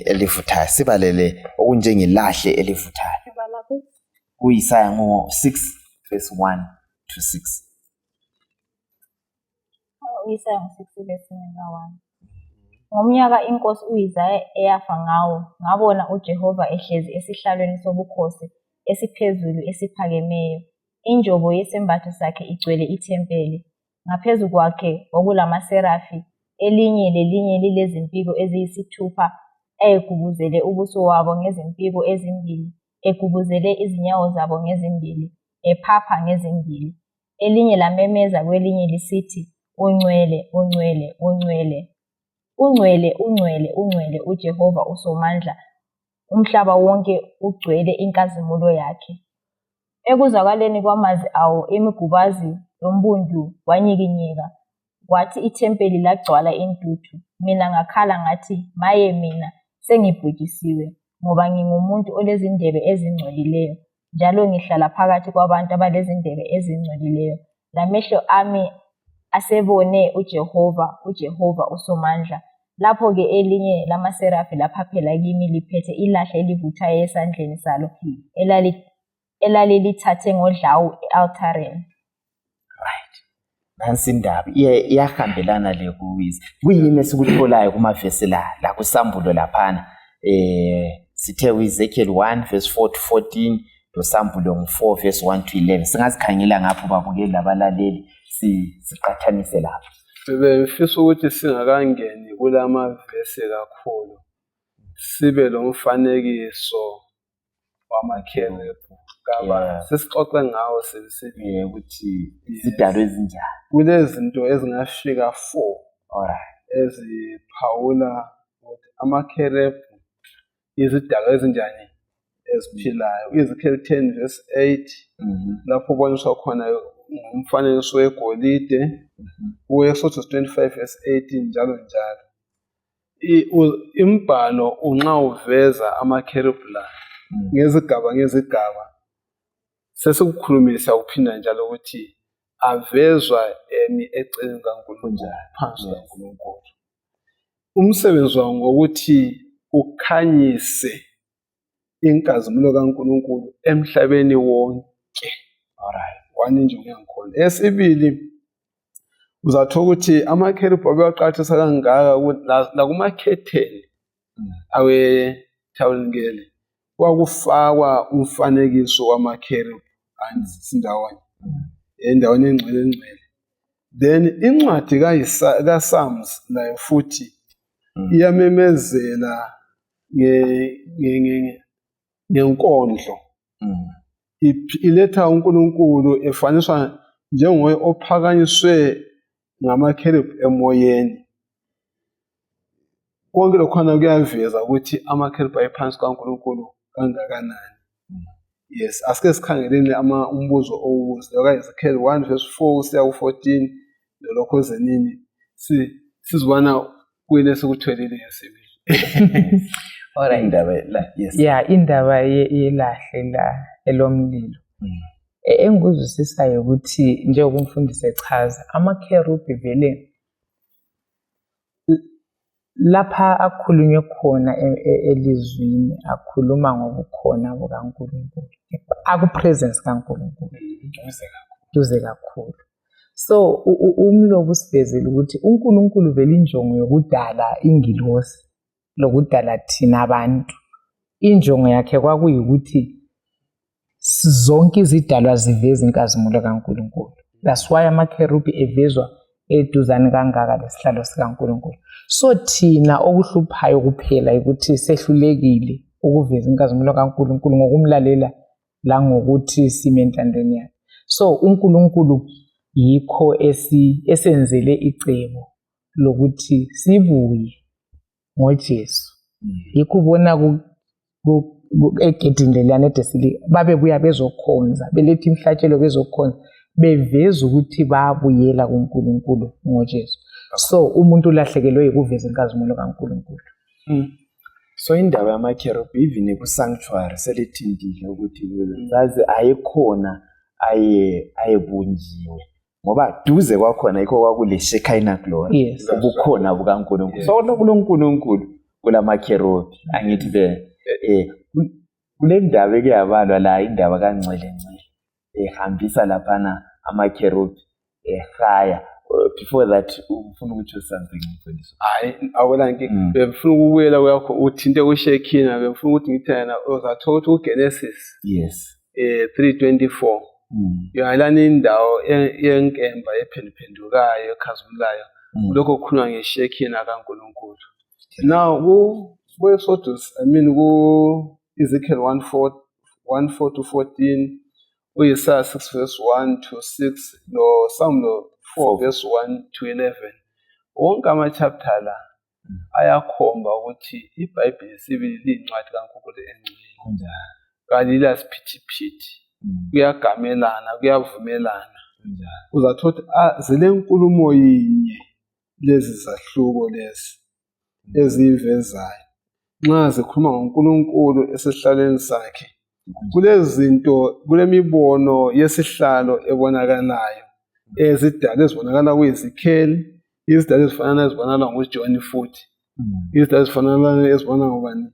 elivuthayo. Sibalele okunjengelahle elivuthayo kuIsaya 6 verse 1 to 6. Isaya 6 verse 1. Ngomnyaka inkosi uIsaya eyafa ngawo ngabona uJehova ehlezi esihlalweni sobukhosi esiphezulu esiphakemeyo. Injobo yesembatho sakhe igcwele ithempeli. Ngaphezu kwakhe okulamaserafi elinye lelinye lilezimpiko eziyisithupha egubuzele ubuso wabo ngezimpiko ezimbili, egubuzele izinyawo zabo ngezimbili, ephapha ngezimbili. Elinye lamemeza kwelinye lisithi, Ungcwele, ungcwele, ungcwele. Ungcwele, ungcwele, ungcwele uJehova uSomandla. Umhlaba wonke ugcwele inkazimulo yakhe. Ekuzwakaleni kwamazwi awo imigubazi yombundu wanyikinyeka. Kwathi ithempeli lagcwala intuthu. Mina ngakhala ngathi, maye mina sengibhujisiwe, ngoba ngingumuntu olezindebe ezingcolileyo, njalo ngihlala phakathi kwabantu abalezindebe ezingcolileyo. Lamehlo ami asebone uJehova, uJehova uSomandla. Lapho ke elinye lamaserafi laphaphela kimi liphethe ilahle elivuthayo esandleni salo elalilithathe ngodlawu e-altareni. Right. Nansi indaba iyahambelana le kuwizi. Kuyini esikutholayo kumavesi la kusambulo laphana. Sithe uEzekiel 1 verse 4 to 14 losambulo 4 verse 1 to 11. Singazikhangela ngapho babukeli labalaleli siqhathanise lapho. Bengifisa ukuthi singakangeni kulamavesi kakhulu sibe lo mfanekiso wamakherubhi. Sisixoxe ngawo sesithi ukuthi izidalwa ezinjani. Kulezinto ezingafika 4 eziphawula ukuthi amakherubhi izidalwa ezinjani eziphilayo. Ezekiel 10 verse 8 lapho uboniswa khona umfanekiso wegolide. Exodus 25 verse 18 njalo njalo. Imbhalo unxa uveza amakherubhi la ngezigaba sesikukhulumisa ukuphinda njalo ukuthi avezwa eceleni kaNkulunkulu phansi kaNkulunkulu. Umsebenzi wawo ngokuthi ukhanyise inkazimulo kaNkulunkulu emhlabeni wonke. One injongo yangikhona. Esibili, uzathola ukuthi amakherubhi abewaqakathisa kangaka ukuthi lakumakhetheni awethabanikeli kwakufakwa umfanekiso wamakherubhi andawonye endaweni engcwele. Then incwadi kaPsalms nayo futhi iyamemezela ngenkondlo. Iletha uNkulunkulu efaniswa njengoye ophakanyiswe ngamakherubhi emoyeni. Konke lokhona kuyaveza ukuthi amakherubhi ayephansi kaNkulunkulu kangakanani. Yes, asike sikhangeleni umbuzo owubuza kaEzekiel 1:4 kusiya ku14 lokho zenini sizibona kuyini esikutholile ngesibili. Alright, indaba la, yes. Yeah, indaba yelahle la elomlilo. Engikuzwisisayo ukuthi njengoba umfundisi echaza amakherubhi vele lapha akhulunywe khona elizwini akhuluma ngobukhona bukaNkulunkulu, akupresence kaNkulunkulu duze kakhulu. So umlobo usivezile ukuthi uNkulunkulu vele injongo yokudala ingilosi lokudala thina abantu, injongo yakhe kwakuyikuthi zonke izidalwa ziveza inkazimulo kaNkulunkulu. That's why amakherubhi evezwa eduzane kangaka lesihlalo sikaNkulunkulu. So thina okuhluphayo kuphela ukuthi sehlulekile ukuveza inkazimulo kaNkulunkulu ngokumlalela la ngokuthi sime entandweni yakhe. So uNkulunkulu yikho esenzele icebo lokuthi sibuye ngoJesu. Yikho ubona egedini lelana edesili babebuya bezokhonza, beletha imhlatshelo bezokhonza, beveza ukuthi babuyela kuNkulunkulu ngoJesu. So umuntu ulahlekelwe ukuveza inkazimulo kaNkulunkulu. So indaba yamakherubhi even ku-sanctuary selithindile ukuthi zazi ayekhona ayebunjiwe ngoba duze kwakhona yikho kwakule Shekinah glory. Yes. Ubukhona bukaNkulunkulu. So kuNkulunkulu kulamakherubhi angithi kule ndaba ekuyabalwa la indaba kaNgcwele ehambisa laphana amakherubhi ehaya. Before that ufuna ukuthi something ngifundisa. Hayi awela inkinga. Befuna ukubuyela kwakho uthinte kuShekinah, befuna ukuthi ngithi yena uzathola ukuthi uGenesis. Yes. 3:24. Uyalana indawo yenkemba ephenduphendukayo ekhazimulayo. Lokho kukhulunywa ngeShekinah kaNkulunkulu. Now ku-Exodus, ku Ezekiel 1:4-14, u-Isaiah 6:1-6, no Psalm 4:1-11. Wonke ama-chapter la ayakhomba ukuthi iBhayibheli sibili liyincwadi kaNkulunkulu engcwele. Kalila siphithiphithi. Kuyagamelana, kuyavumelana. Uzathola ukuthi zile nkulumo yinye lezi zahluko lezi ezivezayo. Nxa zikhuluma ngoNkulunkulu esihlalweni sakhe, kulezinto, kulemibono yesihlalo ebonakalayo ezidala ezibonakala kuEzekiel, izidala ezifana nezibonakala ngoJohn futhi, izidala ezifana ezibona ngobani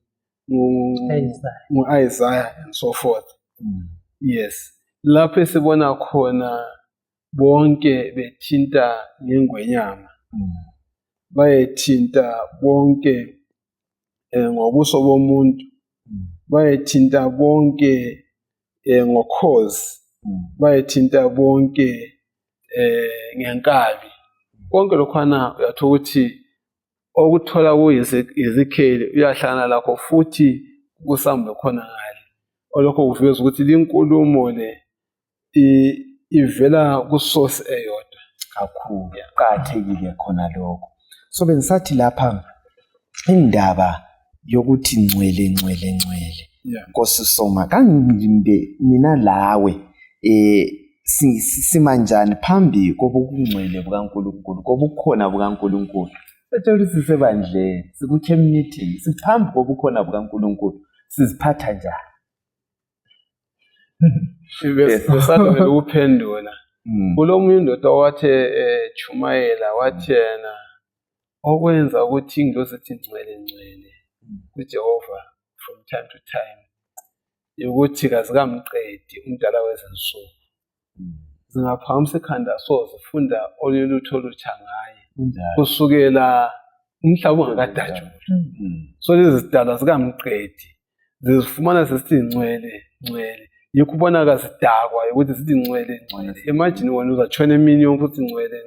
ngo-Isaiah and so forth. Yes, lapho sibona khona bonke bethinta ngengwenyama, bayethinta bonke ngobuso bomuntu, bayethinta bonke ngokhozi, bayethinta bonke ngenkabi. Konke lokhwana uyathola ukuthi okuthola kuEzekiel uyahlangana lakho futhi kuSamuel khona ngale. Olokho kuveza ukuthi linkulumo le ivela kusource eyodwa kakhulu. Kuqakathekile khona lokho. So bengisathi lapha indaba yokuthi ngcwele. Nkosi Soma, kangimbe mina lawe simanjani phambi kobungcwele bukaNkulunkulu, kobukhona bukaNkulunkulu. Sithola sisebandleni, siku-community, siphambi kobukhona bukaNkulunkulu, siziphatha njani? besalungela ukuphendula. Kulomunye indoda owathi Jumayela wathi yena okwenza ukuthi ingilosi ethi ngcwele kuJehova from time to time ukuthi kazikamqedi umdala wezinsuku. Zingaphakamisa ikhanda zifunda olulutho olutsha ngaye kusukela umhlaba ungakadajulwa. So lezi zidalwa zikamqedi zizifumana sesithi ngcwele yikho ubona kazidakwa ukuthi sithi ngcwele. Imagine wena uzatshona emini yonke uthi ngcwele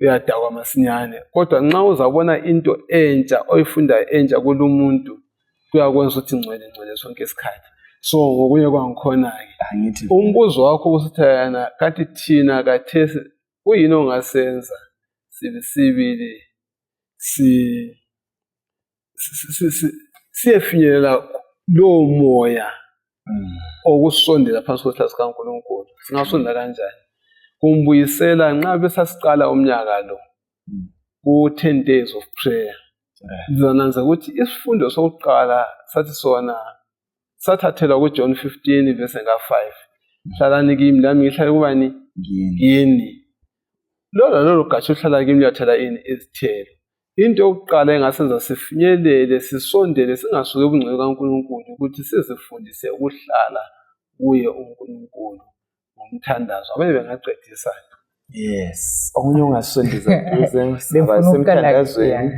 uyadakwa masinyane, kodwa nxa uzabona into entsha oyifundayo entsha kulomuntu kuyakwenza ukuthi ngcwele sonke isikhathi. So ngokunye kwangikhona-ke umbuzo wakho usithi yana kathi thina kathesi kuyini ongasenza sibili siyefinyelela lowo moya okusondela phansi kwesihlalo sikaNkulunkulu. Singasondela kanjani? Kumbuyisela nxa besasiqala umnyaka lo ku-10 days of prayer. Ngizananza ukuthi isifundo sokuqala sathi sona sathathelwa kuJohn 15 verse 5. Hlalani kimi lami ngihlale kubani? Kini. Lolo gatsha uhlala kimi liyathela ini? Izithelo. Into yokuqala engasenza sifinyelele sisondele singasuki ebungcwele kaNkulunkulu ukuthi sizifundise ukuhlala kuye uNkulunkulu ngomthandazo. Ababe bengaqedisa. Yes, omunye ungasondeza emthandazweni.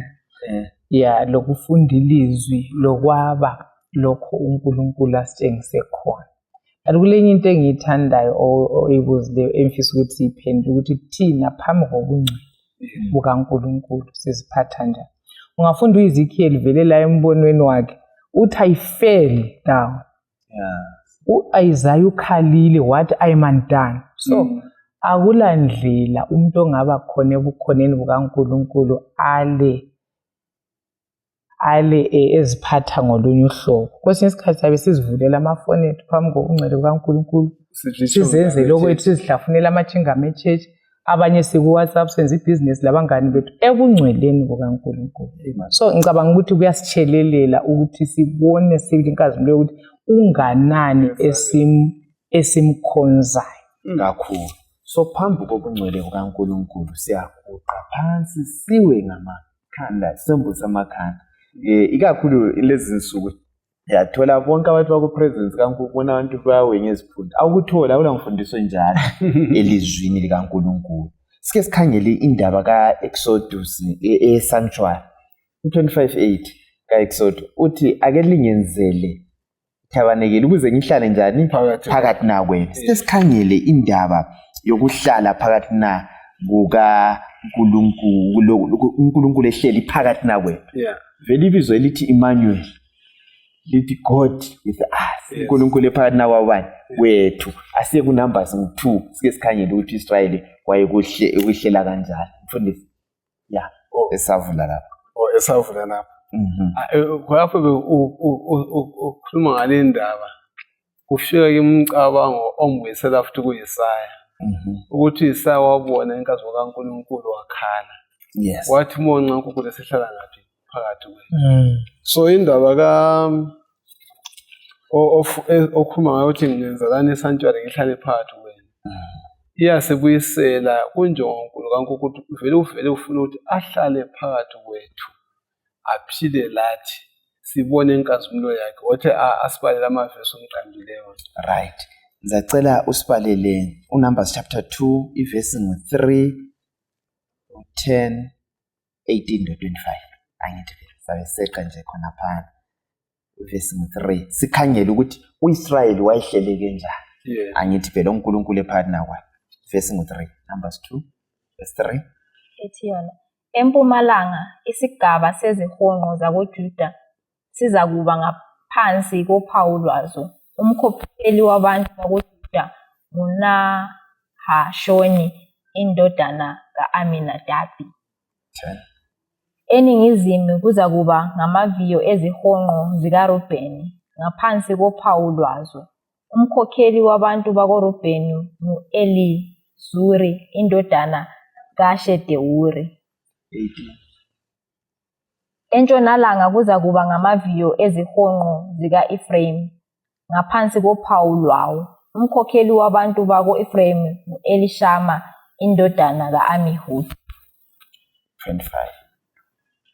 Lokufunda ilizwi lokwaba lokho uNkulunkulu asitshengise khona. Kanti kulenye into engiyithandayo oyibuzileyo emfisa ukuthi siyiphendule ukuthi thina phambi kobungcwele bukaNkulunkulu siziphatha njani. Ungafunda uEzekiel velela embonweni wakhe uthi I fell down. U-Isaiah ukhalile wathi I am undone. So akulandlela umuntu ongaba khona ebukhoneni bukaNkulunkulu ale eziphatha ngolunye uhlobo. Kwesinye isikhathi sabe sizivulela amafoni ethu phambi kobungcwele bukaNkulunkulu sizenzele okwethu sizihlafunela amachingama e-church, abanye siku-WhatsApp senza ibhizinesi labangani bethu ebungcweleni bukaNkulunkulu. So ngicabanga ukuthi kuyasitshelelela ukuthi sibone sibili inkazimulo yokuthi unganani esimkhonzayo kakhulu. So phambi kobungcwele bukaNkulunkulu siyaguqa phansi siwe ngamakhanda sembuse amakhanda. Ikakhulu lezi nsuku yathola bonke abantu bakupresence kaNkulunkulu abantu bayawenya iziphunda. Awukuthola ulangifundiswe njalo elizwini likaNkulunkulu. Sike sikhangele indaba kaExodus esanctuary 25:8 kaExodus uthi ake lingenzele tabanekele ukuze ngihlale njani phakathi nakwenu. Sike sikhangele indaba yokuhlala phakathi na uNkulunkulu ehleli phakathi nakwenu. Vele ibizo elithi Emmanuel lithi God with us. uNkulunkulu ephakathi nakwabani wethu. Asiye ku Numbers 2 sike sikhangele ukuthi Israel wayekuhlela kanjani. Mfundisi esavula lapho. Esavula lapho. Lapho ukhuluma ngale ndaba kufika imcabango ombuyisela futhi kuYesaya ukuthi Isaya wabona inkazimulo kaNkulunkulu wakhala. Wathi monca uNkulunkulu esihlala ngaphi phakathi kwethu. So indaba okhuluma ngayo ukuthi ngenzalani esanctuary ngihlale phakathi kwenu iyasibuyisela kunjongonkulu kaNkulunkulu vele ufuna ukuthi ahlale phakathi kwethu aphile lathi sibone inkazimulo yakhe. Wathi asibalele amavesi omqandileyo. Right. Ngizacela usibalele uNumbers chapter 2 ivesi 3 10 18 to 25. Angithi sabe seqa nje khona phana ivesi 3 sikhangele ukuthi uIsrael wayehleleke njani. Angithi phela uNkulunkulu ephakathi nakwakhe. Vesi 3 Numbers 2 verse 3 ethi yona empumalanga isigaba sezihonqo zakoJuda sizakuba ngaphansi kophawu lwazo. Umkhokheli wabantu bakoJuda nguNahashoni indodana kaAminadabi. Eningizimu kuzakuba ngamaviyo ezihonqo zikaRubheni ngaphansi kophawu lwazo. Umkhokheli wabantu bakoRubheni ngu-Elizuri indodana kaShedewuri. Entshonalanga kuzakuba ngamaviyo ezihonqo zika-Ephraim ngaphansi kophawu lwawo. umkhokheli wabantu bako-Efrayimi Elishama indodana ka-Amihudi. 25.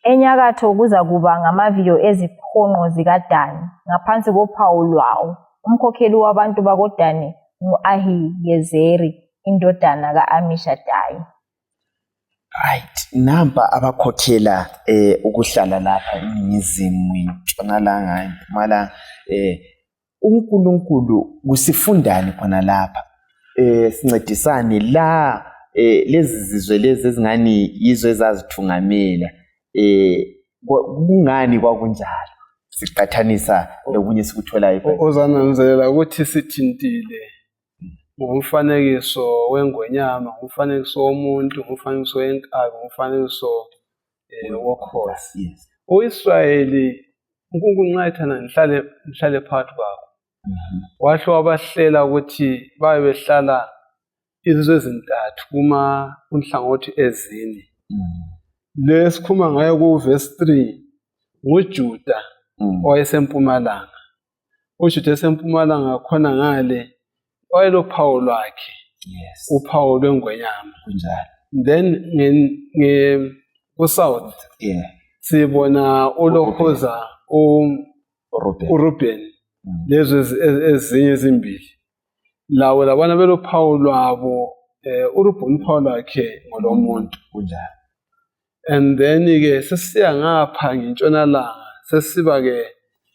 Enyakatho kuza kuba ngamaviyo ezihonqo zikaDani ngaphansi kophawu lwawo. Umkhokheli wabantu bakoDani ngu-Ahiyezeri indodana ka-Amishadayi. Right, namba abakhokhela ukuhlala lapha eningizimu ntshonalanga impumalanga. uNkulunkulu kusifundani khona lapha, sincedisane la lezi zizwe lezi ezingani yizo ezazithungamela, kungani kwakunjalo siqathanisa lokunye sikuthola eBhayibhelini. Uzananzelela ukuthi sithintile ngomfanekiso wengonyama, ngomfanekiso womuntu, ngomfanekiso wenkabi, ngomfanekiso wokhozi. Yes. U-Israyeli uNkulunkulu nxa ethanda nihlale phakathi kwabo, washo wabahlela ukuthi babe behlala izizwe ezintathu kunhlangothi ezine. Lesikhuluma ngayo ku-verse 3 nguJuda owayesempumalanga. uJuda esempumalanga khona ngale wayelophawu lwakhe, uphawu lwengonyama. Then ku-south sibona uLohoza uRuben, lezo ezinye ezimbili lawo labana belophawu lwabo. uRuben uphawu lwakhe ngolomuntu. And then-ke sesiya ngapha ngentshonalanga sesiba-ke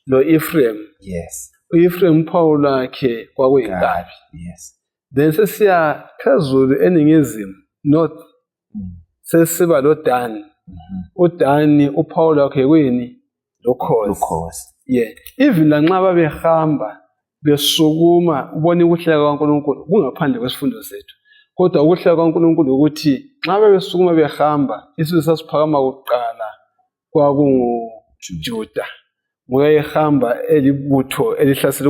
lo-Ephraim. U-Ephraim uphawu lwakhe kwakuyinkabi. Then sesiya phezulu eningizimu north sesiba loDani. uDani uphawu lwakhe kuyini? Lokhozi. Even lanxa babehamba besukuma ubona ukuhleka kwaNkulunkulu kungaphandle kwesifundo sethu, kodwa ukuhleka kwaNkulunkulu ukuthi nxa babesukuma behamba isizwe sasiphakama kuqala kwakunguJuda, nguye ehamba elibutho elihlasela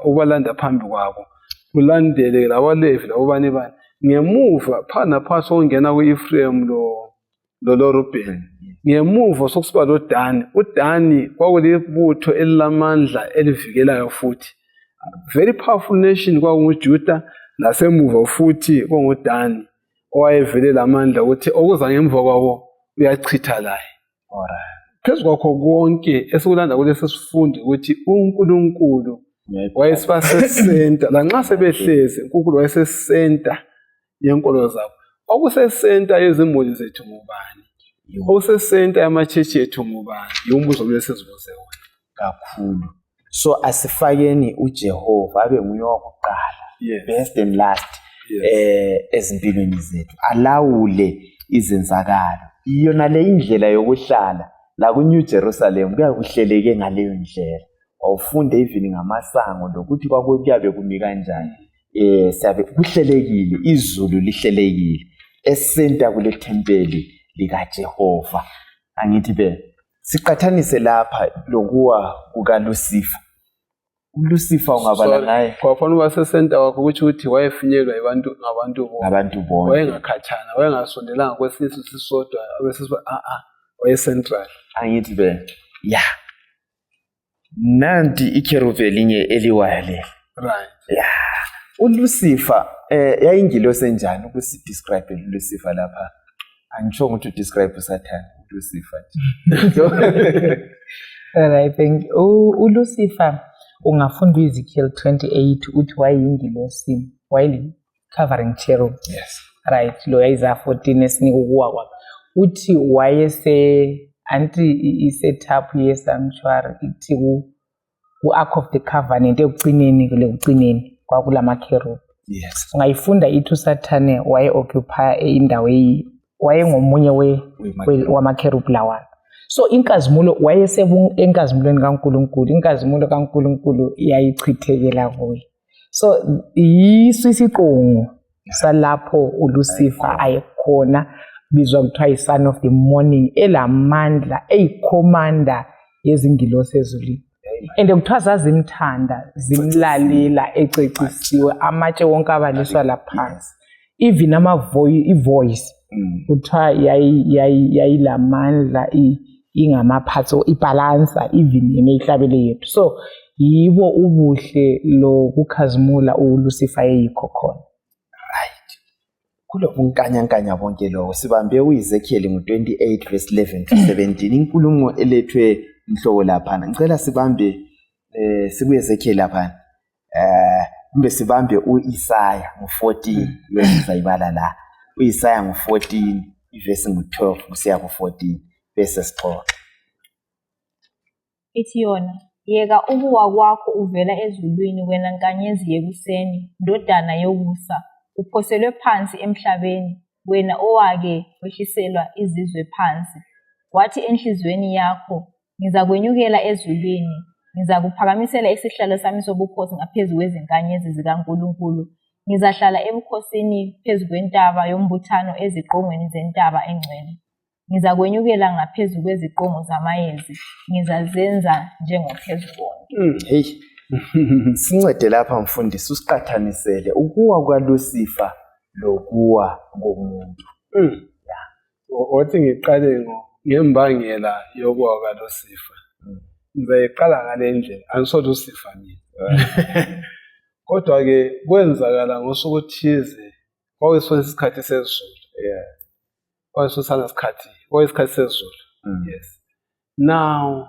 ukubalanda phambi kwabo, kulandele labaLevi labobani bani. Ngemuva phakathi sokungena ku-Ephraim loRuben, ngemuva sokusiba loDani. uDani kwakulibutho elilamandla elivikelayo futhi, very powerful nation kwakunguJuda, nasemuva futhi kunguDani owayevele lamandla ukuthi okuza ngemva kwabo uyachitha laye. Phezu kwakho konke esikulanda kulesi sifundo ukuthi uNkulunkulu wayesiba sesenta, lanxa sebehlezi uNkulunkulu wayesesenta yenkolo zabo. Okusesenta yezimuli zethu ngubani? Okusesenta yamachechi ethu ngubani? Umbuzo lo sesibuze wona kakhulu. So asifakeni uJehova abe nguye wokuqala, best and last, ezimpilweni zethu, alawule izenzakalo. Iyona le indlela yokuhlala la ku-New Jerusalem kuya kuhleleke ngaleyo ndlela. Awufunde even ngamasango lokuthi kuyabe kumi kanjani. Siyabe kuhlelekile, izulu lihlelekile esenta kule thempeli likaJehova. Angithi siqathanise lapha lokuwa kukaLucifer. uLucifer ungabala naye kwafanele basesenta wakho ukuthi wayefinyelwa ngabantu bonke, wayengakhathana, wayengasondelanga kwesinye isisodwa abesizwe wayecentral. Angithi nanti ikherubi elinye eliwayo leli. uLucifer yayingilosi enjani ukusidescribe uLucifer lapha? Angisho ukuthi udescribe uSathane, uLucifer nje. I think uLucifer ungafunda uEzekiel 28 uthi wayeyingilosi, covering cherub. Right, lo yayiza 14 esinika ukuwa kwakhe. Uthi i-setup ye-sanctuary ithi ku-Ark of the Covenant ekucineni kwakulama cherub. Ungayifunda ithi uSathane waye-occupy indawo wayengomunye wama-cherub lawa. So inkazimulo enkazimulweni kaNkulunkulu, inkazimulo kaNkulunkulu yayichithekela kuye. So yiso isiqongo salapho uLucifer ayekhona, bizwa kuthiwa yi-son of the morning, elamandla, eyikhomanda yezingilosi ezulwini. And kuthiwa zazimthanda, zimlalela, ececisiwe, amatshe wonke abaliswa laphansi. Even i-voice kuthiwa yayilamandla, ingamaphatho, ibalansa even ngeyihlabele yethu. So yibo ubuhle lokukhazimula uLucifer eyikho khona. Kulo bunkanyankanya bonke lowo sibambe uEzekiel ngo-28 verse 11 to 17 inkulumo elethwe inhloko laphana. Ngicela sibambe sikuEzekiel laphana. Kumbe sibambe uIsaya ngo-14 uyayibala la. uIsaya ngo-14 ivesi ngu-12 kusiya ku-14 bese sixoxa. Ithi yona, yeka ukuwa kwakho uvela ezulwini wena nkanyezi yekuseni, ndodana yokusa, uphoselwe phansi emhlabeni, wena owake weshiselwa izizwe phansi. Wathi enhliziyweni yakho, ngizakwenyukela ezulwini, ngizakuphakamisela isihlalo sami sobukhosi ngaphezu kwezinkanyezi zikaNkulunkulu. Ngizahlala ebukhosini phezu kwentaba yombuthano eziqongweni zentaba engcwele. Ngizakwenyukela ngaphezu kweziqongo zamayezi, ngizazenza njengoPhezukonke. Hey. Sincede lapha mfundisi usiqathanisele ukuwa kwaLucifer lokuwa komuntu. Othi ngiqale ngembangela yokuwa kwaLucifer. Ngizayiqala ngale ndlela, angisoLucifer mina. Kodwa ke kwenzakala ngosuku thize kwakuyiso isikhathi sezulu. Kwakuyisikhathi sezulu. Yes. Now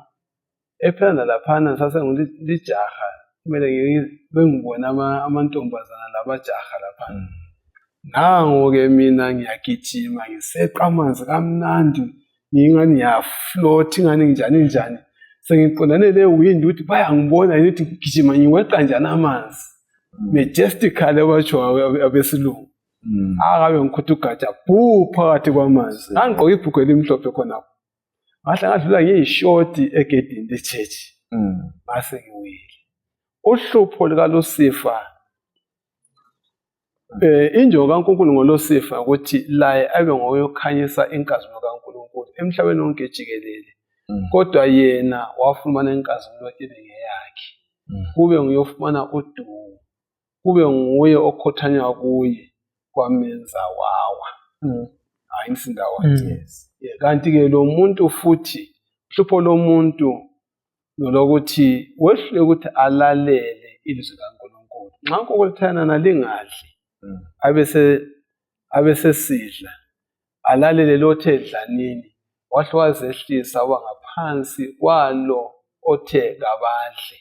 ephela laphana sasengilijaha kumele bengibona amantombazana labajaha laphana. Nango-ke mina ngiyagijima ngiseqa amanzi kamnandi ngingani ngiyafloat ingani njani sengiqondane lewindi ukuthi bayangibona yini ukuthi ngigijima ngiweqa njani amanzi majestically abatsho abesilungu. Akabe ngikhutha ugatsha phakathi kwamanzi ngangigqoka ibhugwe elimhlophe khonapho ngahle ngadlula ngiyishoti egedini lechechi mase ngiwile. Uhlupho likaLucifer injongo kaNkulunkulu ngoLucifer ukuthi laye abe ngoyokhanyisa inkazimulo kaNkulunkulu emhlabeni wonke jikelele. Kodwa yena wafumana inkazimulo ebengeyakhe. Kube nguyofumana udumo, kube nguye okhothanywa kuye kwamenza wawa. Hayi insindawo. Kanti ke lo muntu futhi uhlupho lomuntu nolokuthi wehlule ukuthi alalele ilizwi kaNkulunkulu. Nxa uNkulunkulu thana nalingadli abesesidla alalele lothe dlanini wahle wazehlisa wangaphansi kwalo othe kabadle.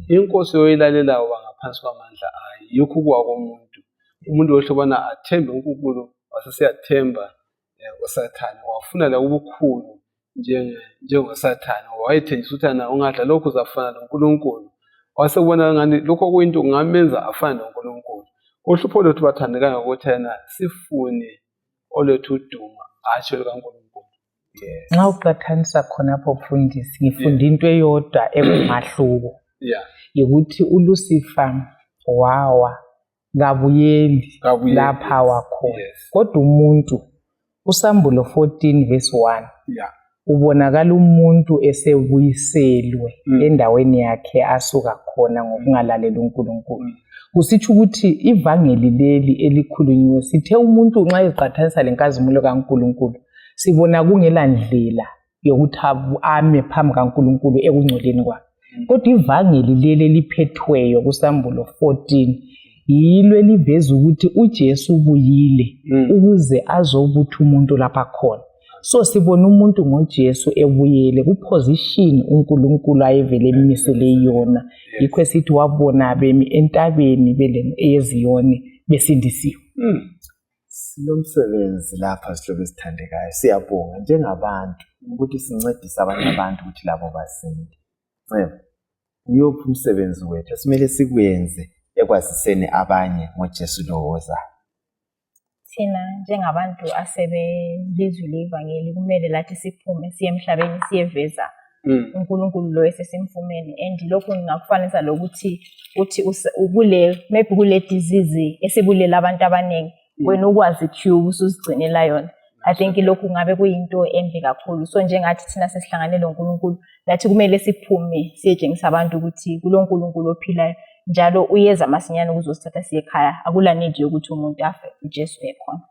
Inkosi yoyilalela wangaphansi kwamandla ayo. Yikho kuwa komuntu. Umuntu wehlobana athembe uNkulunkulu wasesiyathemba uSathane wafuna la ubukhulu njengoSathane wayethenjisa ukuthi na ungadla lokhu uzafana noNkulunkulu. Wasebona ngani lokho kuyinto kungamenza afane noNkulunkulu. Uhlupho lwethu bathandekayo ukuthi yena sifune olethu uduma atsho likaNkulunkulu. Nxa uqathanisa khonapho mfundisi ngifunda into eyodwa engumahluko. Ukuthi uLucifer wawa kabuyeli lapha wakhona. Kodwa umuntu uSambulo 14 verse 1 ubonakala umuntu esebuyiselwe endaweni yakhe asuka khona ngokungalaleli uNkulunkulu. Kusitsho ukuthi ivangeli leli elikhulunyiwe sithe umuntu nxa eziqathanisa lenkazimulo kaNkulunkulu sibona kungela ndlela yokuthi ame phambi kaNkulunkulu ekungcoleni kwakhe. Kodwa ivangeli leli eliphethweyo kuSambulo 14 yilo eliveza ukuthi uJesu ubuyile ukuze azobutha umuntu lapha khona. So sibona umuntu ngoJesu ebuyele kuposition uNkulunkulu ayevele emisele yona. Yikho esithi wabona bemi entabeni beleni eyeziyoni besindisiwe. Sinomsebenzi lapha sihlobo esithandekayo. Siyabonga njengabantu ukuthi sincedise abanye abantu ukuthi labo basinde. Uyophi umsebenzi wethu simele sikwenze ekwaziseni abanye ngoJesu lowozayo? Thina njengabantu asebelizwi levangeli kumele lathi siphume siye emhlabeni siyeveza uNkulunkulu lo esesimfumene. And lokhu ngingakufanisa lokuthi maybe kule disease esibulela abantu abaningi wena ukwazi cube usuzigcinela yona. I think lokhu ngabe kuyinto embi kakhulu. So njengathi thina sesihlanganele uNkulunkulu lathi kumele siphume siyetshengisa abantu ukuthi kuloNkulunkulu ophilayo njalo uyeza masinyane ukuzosithatha siye ekhaya. Akula need yokuthi umuntu afe uJesu ekhona.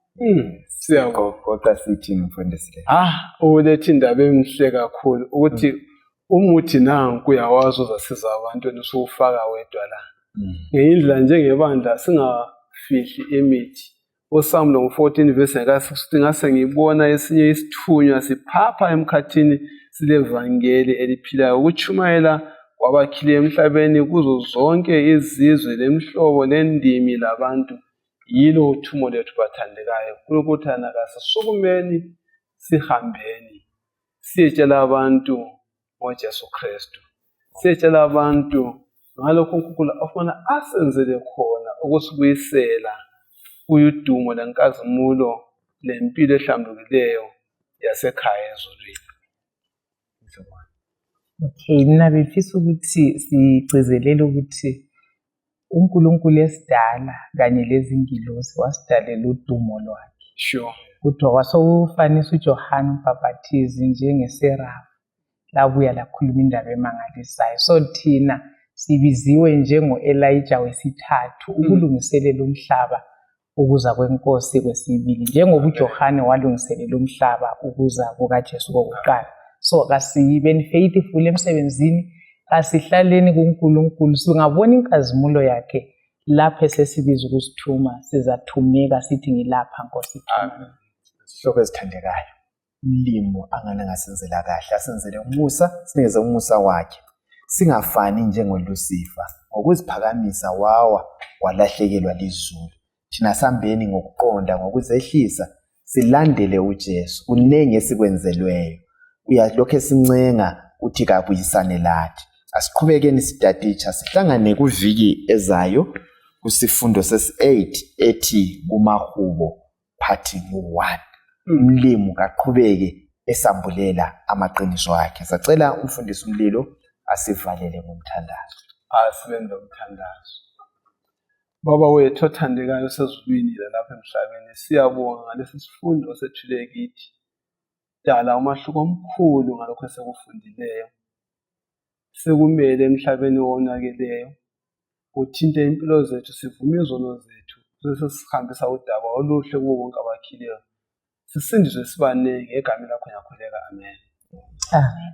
Siyabonga sithi mfundisi le. Ulethe indaba emhle kakhulu ukuthi umuthi nanku uyawazi uzasiza abantu wena usuwufaka wedwa la. Ngenye indlela njengebandla singafihli imithi. UPsalm 14 verse 16 ngase ngibona esinye isithunywa siphapha emkhathini silevangeli eliphilayo ukuchumayela kwabakhileyo emhlabeni kuzo zonke izizwe lemhlobo lendimi labantu. Yilo uthumo lethu bathandekayo kulokuthana kasisukumeni sihambeni siyetshela abantu ngoJesu Kristu, siyetshela abantu ngalokho uNkulunkulu afuna asenzele khona ukusibuyisela kuyudumo lenkazimulo lempilo ehlambulukileyo yasekhaya ezulwini. Okay, mina befisa ukuthi sigcizelele ukuthi uNkulunkulu esidala kanye lezingilosi wasidalela udumo lwakhe. Sure. Kuthiwa kwasekufanisa uJohane uMbhaphathizi njengeserafu labuya lakhuluma indaba emangalisayo. So thina sibiziwe njengo-Elijah wesithathu ukulungiselela umhlaba ukuza kwenkosi kwesibili, njengoba uJohane walungiselela umhlaba ukuza kukaJesu kokuqala. So kasibeni faithful emsebenzini, kasihlaleni kuNkulunkulu, singabona inkazimulo yakhe lapho esesibiza ukusithuma sizathumeka sithi ngilapha Nkosi. Amen. Sihlobo ezithandekayo, umlimo angane ngasenzela kahle, asenzele umusa, sinikeze umusa wakhe. Singafani njengolucifer, ngokuziphakamisa wawa walahlekelwa lizulu. Thina sambeni ngokuqonda, ngokuzehlisa silandele uJesu. Kunengi esikwenzelweyo, uyalokho esincenga uthi kabuyisane lathi. Asiqhubekeni sidaditsha, sihlangane kuviki ezayo kusifundo sesi-8 ethi kumahubo part 1. Umlimo kaqhubeke esambulela amaqiniso akhe. Sacela umfundisi umlilo asivalele ngomthandazo. Asibe nomthandazo. Baba wethu othandekayo sezulwini lapha emhlabeni, siyabonga ngalesi sifundo osethule kithi. Dala umahluko omkhulu ngalokho esekufundileyo. Sekumele emhlabeni wonakeleyo. Uthinte impilo zethu, sivume izono zethu, sesihambisa udaba oluhle kubo bonke abakhileyo. Sisindiswe sibanengi egameni lakho ngiyakhuleka. Amen. Amen.